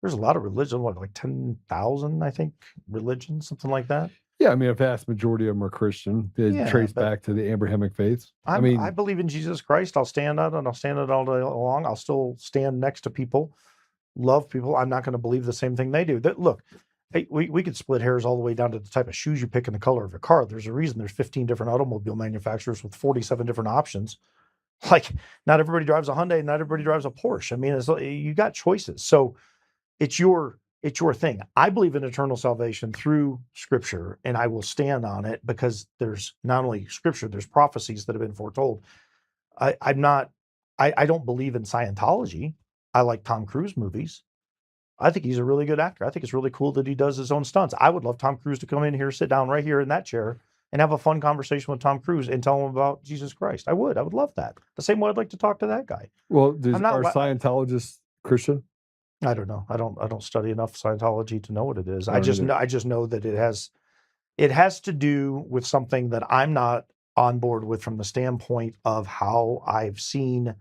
religion, like 10,000, I think, religions, something like that. Yeah, I mean, a vast majority of them are Christian. They trace back to the Abrahamic faiths. I believe in Jesus Christ. I'll stand on it, and I'll stand it all day long. I'll still stand next to people, love people. I'm not going to believe the same thing they do. Look, hey, we could split hairs all the way down to the type of shoes you pick and the color of your car. There's a reason there's 15 different automobile manufacturers with 47 different options. Like, not everybody drives a Hyundai, not everybody drives a Porsche. I mean, you got choices. So it's your thing. I believe in eternal salvation through Scripture, and I will stand on it because there's not only Scripture, there's prophecies that have been foretold. I don't believe in Scientology. I like Tom Cruise movies. I think he's a really good actor. I think it's really cool that he does his own stunts. I would love Tom Cruise to come in here, sit down right here in that chair, and have a fun conversation with Tom Cruise and tell him about Jesus Christ. I would love that. The same way I'd like to talk to that guy. Well, are Scientologists Christian? I don't know. I don't study enough Scientology to know what it is. I just know that it has to do with something that I'm not on board with from the standpoint of how I've seen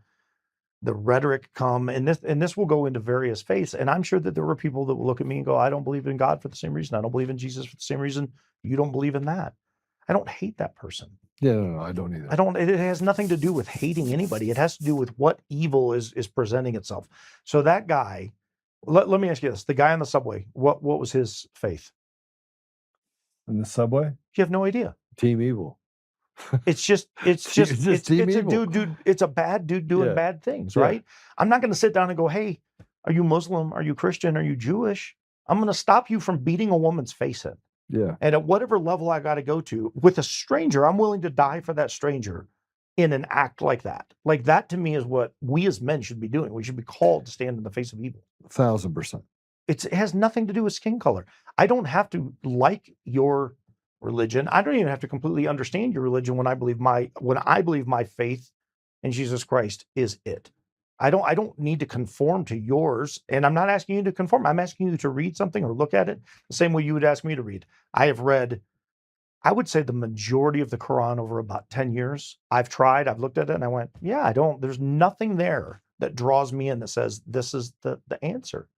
the rhetoric come, and this will go into various faiths. And I'm sure that there were people that will look at me and go, I don't believe in God for the same reason. I don't believe in Jesus for the same reason. You don't believe in that. I don't hate that person. Yeah, no, I don't either. It has nothing to do with hating anybody. It has to do with what evil is presenting itself. So that guy, let me ask you this: the guy on the subway, what was his faith? In the subway? You have no idea. Team evil. It's a dude. It's a bad dude doing bad things, right? I'm not going to sit down and go, "Hey, are you Muslim? Are you Christian? Are you Jewish?" I'm going to stop you from beating a woman's face in. Yeah. And at whatever level I got to go to with a stranger, I'm willing to die for that stranger in an act like that. Like that to me is what we as men should be doing. We should be called to stand in the face of evil. 1,000%. It has nothing to do with skin color. I don't have to like your religion. I don't even have to completely understand your religion when I believe my faith in Jesus Christ is it. I don't need to conform to yours, and I'm not asking you to conform. I'm asking you to read something or look at it the same way you would ask me to read. I have read, I would say, the majority of the Quran over about 10 years. I've looked at it, and I went, yeah, there's nothing there that draws me in that says this is the answer.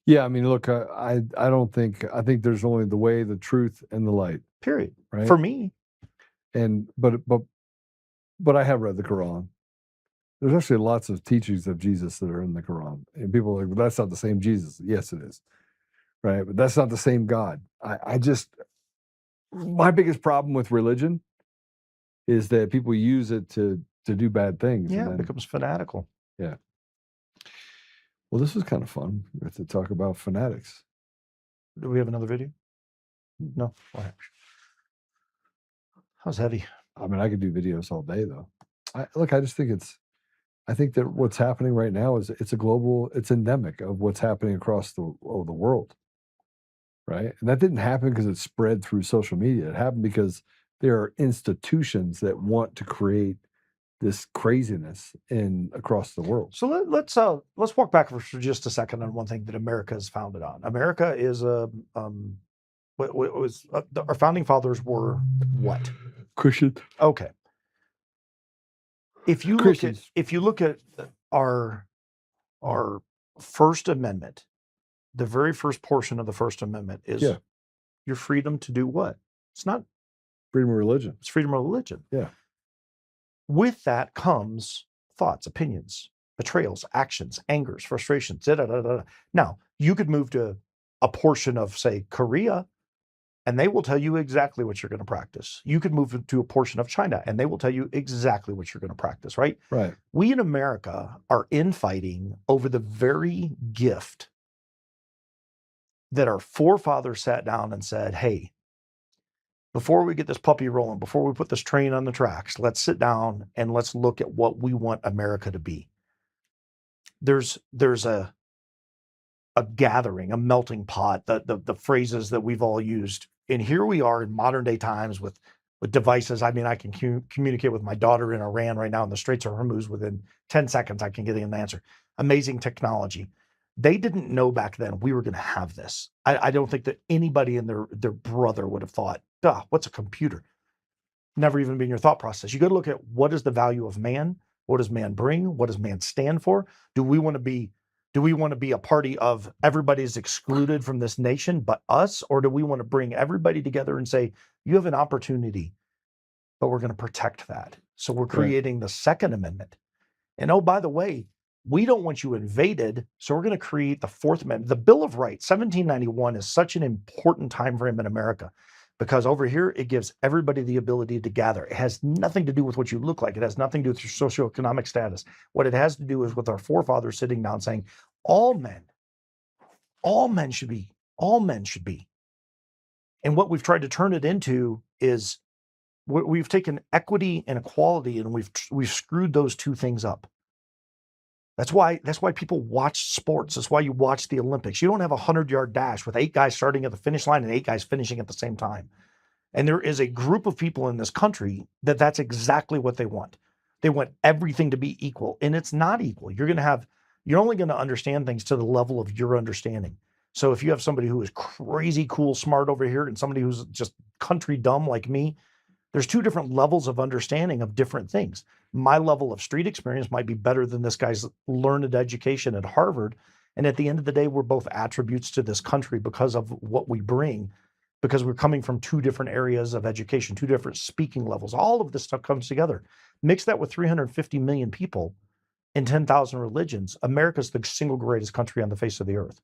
Yeah, I mean, look, I think there's only the way, the truth, and the light. Period. Right? For me. And but I have read the Quran. There's actually lots of teachings of Jesus that are in the Quran. And people are like, well, that's not the same Jesus. Yes, it is. right? But that's not the same God. I just, my biggest problem with religion is that people use it to do bad things. Yeah, and it then, becomes fanatical. yeah. Well, this was kind of fun. We have to talk about fanatics. Do we have another video? No. All right. That was heavy. I mean, I could do videos all day, though. I just think I think that what's happening right now is it's endemic of what's happening across the world, right? And that didn't happen because it spread through social media. It happened because there are institutions that want to create this craziness across the world. So let's walk back for just a second on one thing that America is founded on. America is our founding fathers were what? Christian. Okay. If you look at our First Amendment, the very first portion of the First Amendment is your freedom to do what? It's not freedom of religion. It's freedom of religion. Yeah. With that comes thoughts, opinions, betrayals, actions, angers, frustrations. Da, da, da, da. Now, you could move to a portion of, say, Korea, and they will tell you exactly what you're going to practice. You could move to a portion of China, and they will tell you exactly what you're going to practice, right? Right. We in America are infighting over the very gift that our forefathers sat down and said, hey, before we get this puppy rolling, before we put this train on the tracks, let's sit down and let's look at what we want America to be. There's a gathering, a melting pot, the phrases that we've all used. And here we are in modern day times with devices. I mean, I can communicate with my daughter in Iran right now in the Straits of Hormuz within 10 seconds. I can get an answer. Amazing technology. They didn't know back then we were going to have this. I don't think that anybody and their brother would have thought, what's a computer? Never even been your thought process. You got to look at what is the value of man? What does man bring? What does man stand for? Do we want to be a party of everybody's excluded from this nation but us? Or do we want to bring everybody together and say, you have an opportunity, but we're going to protect that? So we're creating the Second Amendment. And oh, by the way, we don't want you invaded, so we're going to create the Fourth Amendment. The Bill of Rights, 1791, is such an important time frame in America because over here, it gives everybody the ability to gather. It has nothing to do with what you look like. It has nothing to do with your socioeconomic status. What it has to do is with our forefathers sitting down saying, all men should be. And what we've tried to turn it into is we've taken equity and equality and we've screwed those two things up. That's why people watch sports. That's why you watch the Olympics. You don't have a 100-yard dash with 8 guys starting at the finish line and 8 guys finishing at the same time. And there is a group of people in this country that's exactly what they want. They want everything to be equal, and it's not equal. You're only going to understand things to the level of your understanding. So if you have somebody who is crazy cool, smart over here, and somebody who's just country dumb like me, there's 2 different levels of understanding of different things. My level of street experience might be better than this guy's learned education at Harvard. And at the end of the day, we're both attributes to this country because of what we bring, because we're coming from 2 different areas of education, 2 different speaking levels. All of this stuff comes together. Mix that with 350 million people and 10,000 religions. America's the single greatest country on the face of the earth.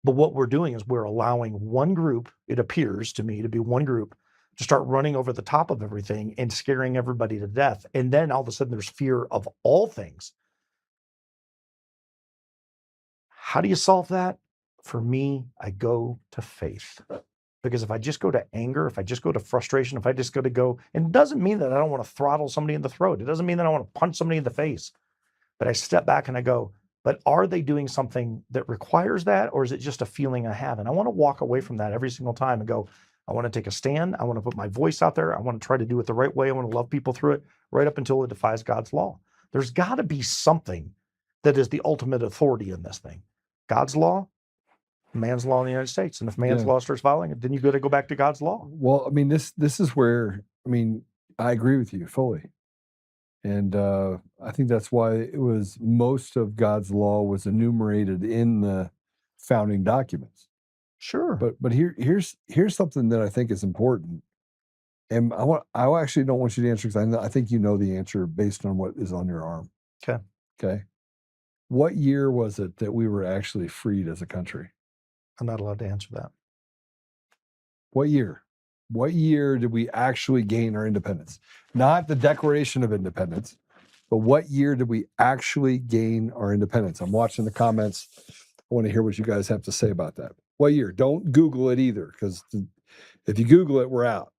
But what we're doing is we're allowing one group, it appears to me to be one group, to start running over the top of everything and scaring everybody to death. And then all of a sudden there's fear of all things. How do you solve that? For me, I go to faith. Because if I just go to anger, if I just go to frustration, if I just go, and it doesn't mean that I don't want to throttle somebody in the throat. It doesn't mean that I want to punch somebody in the face. But I step back and I go, but are they doing something that requires that? Or is it just a feeling I have? And I want to walk away from that every single time and go, I want to take a stand. I want to put my voice out there. I want to try to do it the right way. I want to love people through it right up until it defies God's law. There's got to be something that is the ultimate authority in this thing. God's law, man's law in the United States. And if man's law starts violating it, then you got to go back to God's law. Well, I mean, this is where, I agree with you fully. And I think that's why it was most of God's law was enumerated in the founding documents. Sure. But here's something that I think is important. And I actually don't want you to answer because I think you know the answer based on what is on your arm. Okay. Okay. What year was it that we were actually freed as a country? I'm not allowed to answer that. What year? What year did we actually gain our independence? Not the Declaration of Independence, but what year did we actually gain our independence? I'm watching the comments. I want to hear what you guys have to say about that. What year? Don't Google it either, because if you Google it, we're out,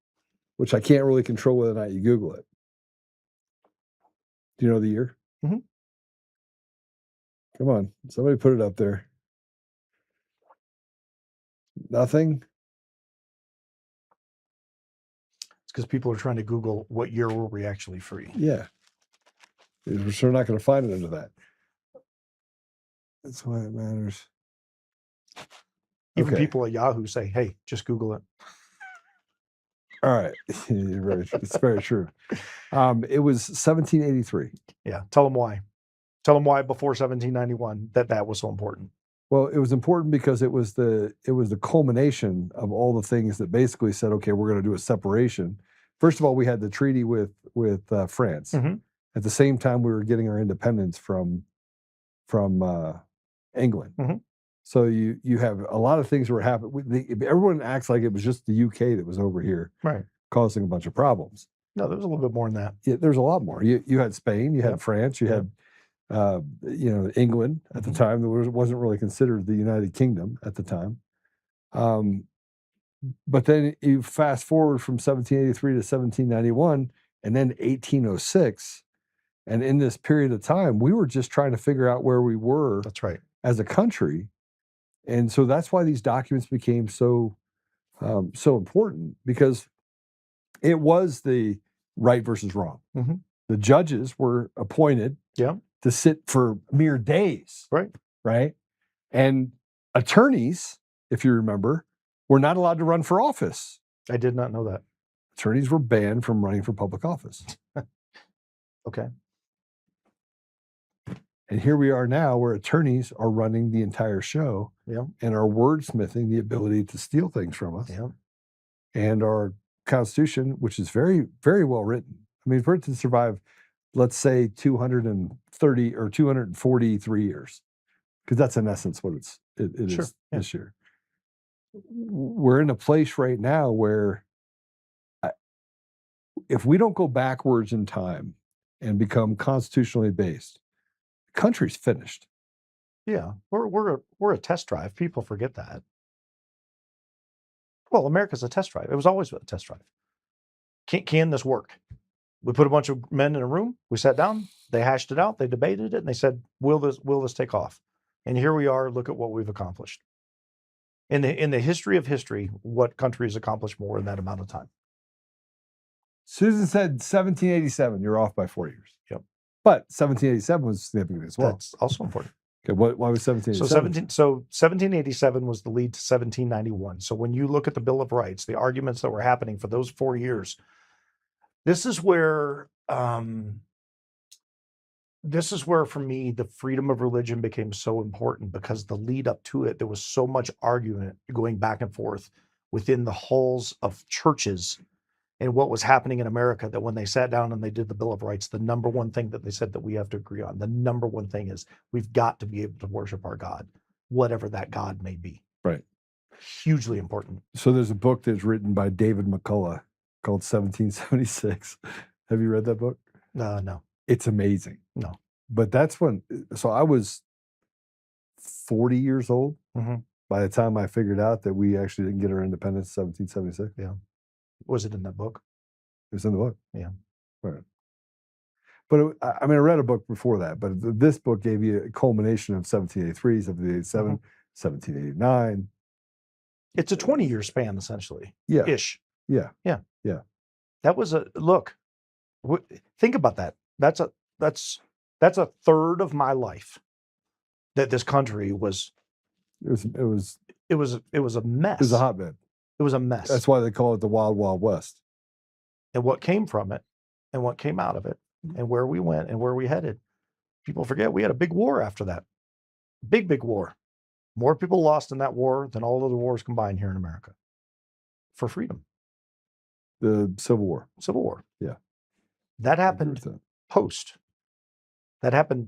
which I can't really control whether or not you Google it. Do you know the year? Mm-hmm. Come on, somebody put it up there. Nothing? It's because people are trying to Google what year were we actually free. Yeah. We're sure not going to find it under that. That's why it matters. Even Okay. people at Yahoo say, hey, just Google it. All right. It's very true. It was 1783. Yeah. Tell them why. Tell them why before 1791 that was so important. Well, it was important because it was the culmination of all the things that basically said, okay, we're going to do a separation. First of all, we had the treaty with France. Mm-hmm. At the same time, we were getting our independence from England. Mm-hmm. So you have a lot of things were happening. Everyone acts like it was just the UK that was over here, right, causing a bunch of problems. No, there was a little bit more than that. Yeah, there's a lot more. You had Spain, you had France, you had England at the time. That wasn't really considered the United Kingdom at the time. But then you fast forward from 1783 to 1791, and then 1806. And in this period of time, we were just trying to figure out where we were. That's right. As a country. And so that's why these documents became so important, because it was the right versus wrong. Mm-hmm. The judges were appointed to sit for mere days. Right. And attorneys, if you remember, were not allowed to run for office. I did not know that. Attorneys were banned from running for public office. Okay. And here we are now, where attorneys are running the entire show and are wordsmithing the ability to steal things from us. And our Constitution, which is very, very well written. I mean, for it to survive, let's say 230 or 243 years, because that's in essence what it is this year. We're in a place right now where if we don't go backwards in time and become constitutionally based, the country's finished. Yeah, we're a test drive. People forget that. Well, America's a test drive. It was always a test drive. Can this work? We put a bunch of men in a room. We sat down. They hashed it out. They debated it, and they said, "Will this take off?" And here we are. Look at what we've accomplished. In the history of history, what country has accomplished more in that amount of time? Susan said 1787. You're off by 4 years. Yep. But 1787 was significant as well. That's also important. Okay, why was 1787? So 1787 was the lead to 1791. So when you look at the Bill of Rights, the arguments that were happening for those 4 years, this is where for me the freedom of religion became so important, because the lead up to it, there was so much argument going back and forth within the halls of churches and what was happening in America, that when they sat down and they did the Bill of Rights, the number one thing that they said that we have to agree on, the number one thing is we've got to be able to worship our God, whatever that God may be. Right. Hugely important. So there's a book that's written by David McCullough called 1776. Have you read that book? No. It's amazing. No. But that's when, so I was 40 years old by the time I figured out that we actually didn't get our independence in 1776. Yeah. Was it in that book? It was in the book. Yeah. Right. But I read a book before that, but this book gave you a culmination of 1783, 1787, 1789. It's a 20-year span, essentially. Yeah. Ish. Yeah. Yeah. Yeah. That was think about that. That's a third of my life that this country was. It was a mess. It was a hotbed. It was a mess. That's why they call it the Wild Wild West. And what came from it, and what came out of it, and where we went and where we headed. People forget we had a big war after that. Big war. More people lost in that war than all other wars combined here in America. For freedom. The Civil War. Civil War. Yeah. That happened post. That happened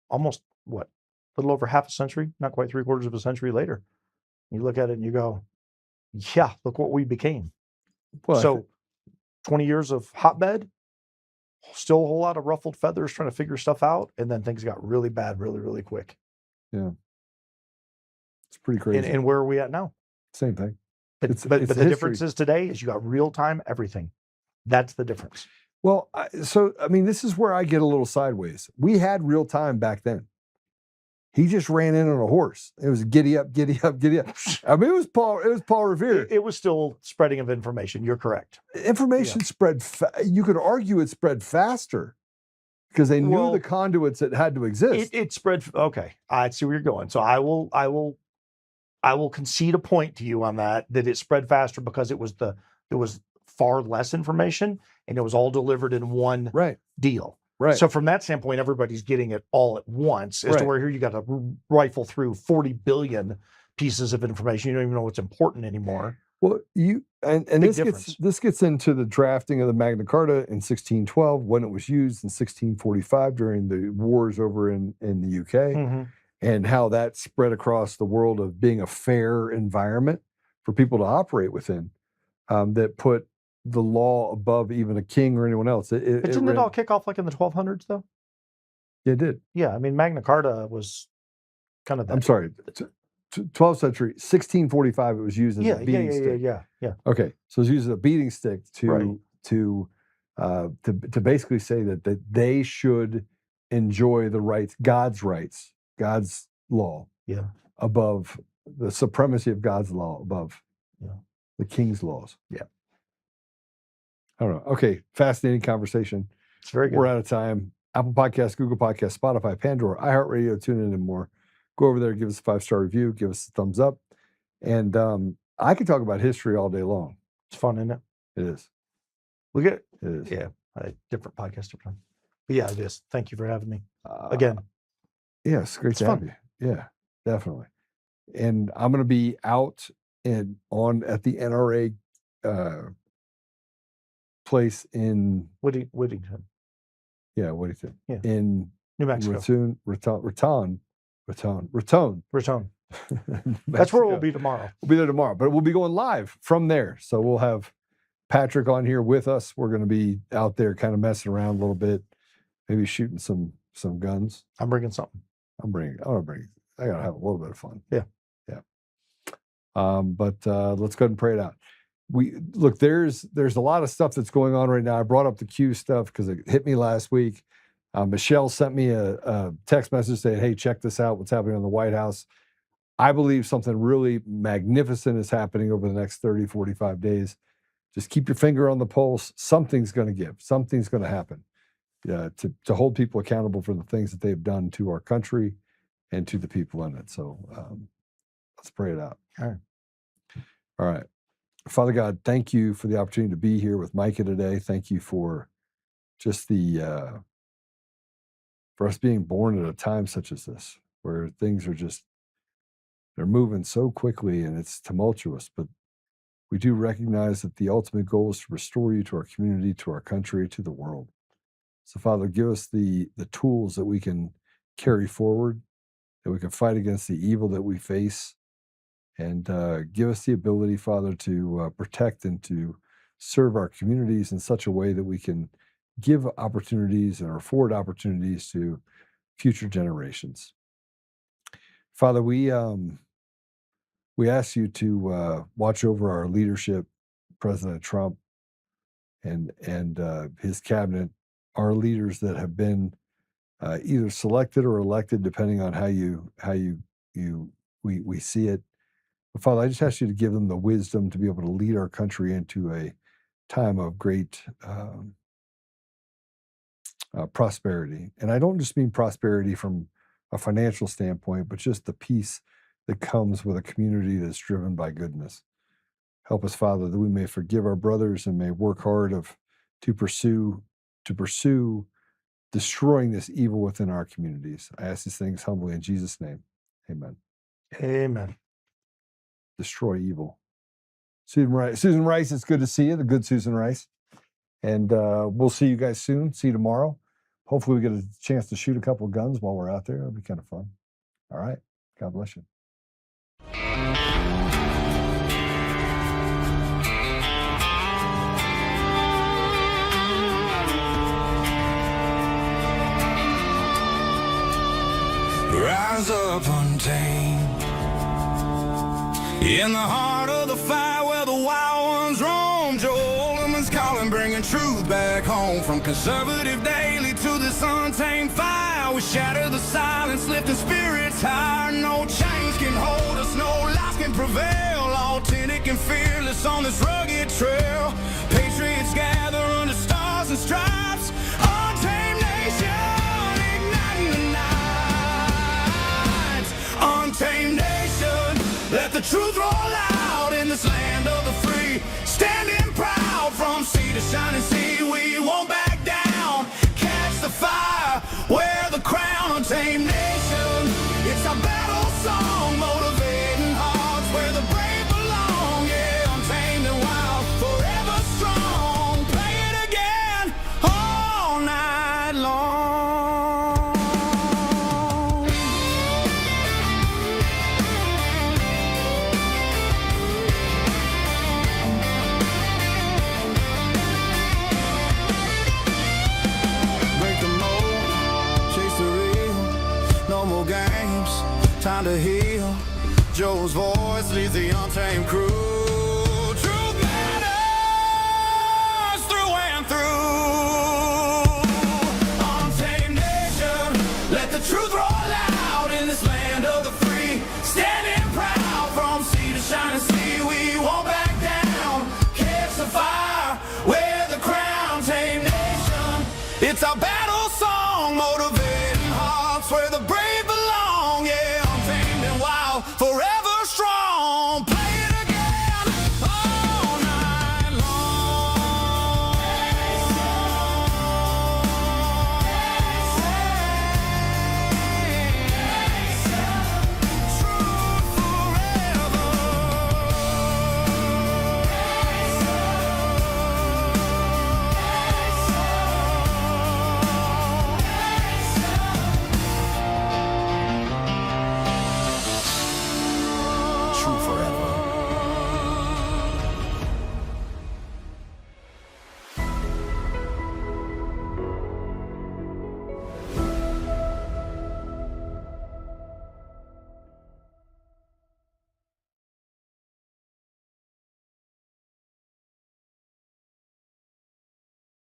almost, a little over half a century, not quite 3/4 of a century later. You look at it and you go, yeah, look what we became. Well, So 20 years of hotbed, still a whole lot of ruffled feathers trying to figure stuff out. And then things got really bad, really, really quick. Yeah. It's pretty crazy. And where are we at now? Same thing. But the difference is today is you got real time everything. That's the difference. Well, I mean, this is where I get a little sideways. We had real time back then. He just ran in on a horse. It was giddy up, giddy up, giddy up. I mean, it was Paul Revere. It was still spreading of information. You're correct. Information spread. You could argue it spread faster because they knew the conduits that had to exist. It spread. Okay, I see where you're going. So I will concede a point to you on that it spread faster because it was far less information and it was all delivered in one deal. Right. So from that standpoint, everybody's getting it all at once. As to where here you got to rifle through 40 billion pieces of information. You don't even know what's important anymore. Well, this gets into the drafting of the Magna Carta in 1612 when it was used in 1645 during the wars over in the UK, and how that spread across the world of being a fair environment for people to operate within, that put the law above even a king or anyone else. But didn't it all kick off like in the 1200s though? It did. Yeah, I mean Magna Carta was kind of that. I'm sorry, 12th century, 1645. It was used as a beating stick. Yeah. Okay, so it was used as a beating stick to basically say that they should enjoy the rights, God's law, above the supremacy of God's law above the king's laws. Yeah. I don't know. Okay, fascinating conversation. It's very good. We're out of time. Apple Podcasts, Google Podcasts, Spotify, Pandora, iHeartRadio, TuneIn, and more. Go over there, give us a 5-star review, give us a thumbs up. And I could talk about history all day long. It's fun, isn't it? It is. It is. Yeah, different podcast different time. But yeah, it is. Thank you for having me again. Yes, great to have you. Yeah, definitely. And I'm going to be out at the NRA place in Whittington. Yeah, Whittington. Yeah. In New Mexico. Raton. That's where we'll be tomorrow. We'll be there tomorrow, but we'll be going live from there. So we'll have Patrick on here with us. We're going to be out there kind of messing around a little bit, maybe shooting some guns. I'm bringing something. I got to have a little bit of fun. Yeah. But let's go ahead and pray it out. There's a lot of stuff that's going on right now. I brought up the Q stuff because it hit me last week. Michelle sent me a text message saying, hey, check this out, what's happening in the White House. I believe something really magnificent is happening over the next 30, 45 days. Just keep your finger on the pulse. Something's going to give. Something's going to happen to hold people accountable for the things that they've done to our country and to the people in it. So let's pray it out. All right. Father God, thank you for the opportunity to be here with Micah today. Thank you for just for us being born at a time such as this, where things are they're moving so quickly and it's tumultuous, but we do recognize that the ultimate goal is to restore you to our community, to our country, to the world. So Father, give us the tools that we can carry forward, that we can fight against the evil that we face, and give us the ability, Father, to protect and to serve our communities in such a way that we can give opportunities and afford opportunities to future generations. Father, we ask you to watch over our leadership, President Trump and his cabinet, our leaders that have been either selected or elected, depending on how we see it. But Father, I just ask you to give them the wisdom to be able to lead our country into a time of great prosperity. And I don't just mean prosperity from a financial standpoint, but just the peace that comes with a community that's driven by goodness. Help us, Father, that we may forgive our brothers and may work hard to pursue destroying this evil within our communities. I ask these things humbly in Jesus' name. Amen. Amen. Destroy evil. Susan Rice, it's good to see you, the good Susan Rice. And we'll see you guys soon. See you tomorrow. Hopefully we get a chance to shoot a couple of guns while we're out there. It'll be kind of fun. All right. God bless you. Rise up untamed. In the heart of the fight where the wild ones roam, Joe Oltmann's calling, bringing truth back home. From conservative daily to this untamed fire, we shatter the silence, lifting spirits higher. No chains can hold us, no lies can prevail. Authentic and fearless on this rugged trail. Patriots gather under stars and stripes. Untamed nation, igniting the night. Untamed nation, let the truth roll out in this land of the free. Standing proud from sea to shining sea, we won't back down. Catch the fire, wear the crown. Untamed nation, it's our battle song, motivating hearts where the brave belong. Yeah, untamed and wild, forever strong. Play it again all night long. Time to heal. Joe's voice leads the untamed crew. Truth matters through and through. Untamed nation, let the truth roll out in this land of the free. Standing proud from sea to shining sea, we won't back down. Catch the fire, wear the crown. Untamed nation, it's our battle song, motivating hearts where the brave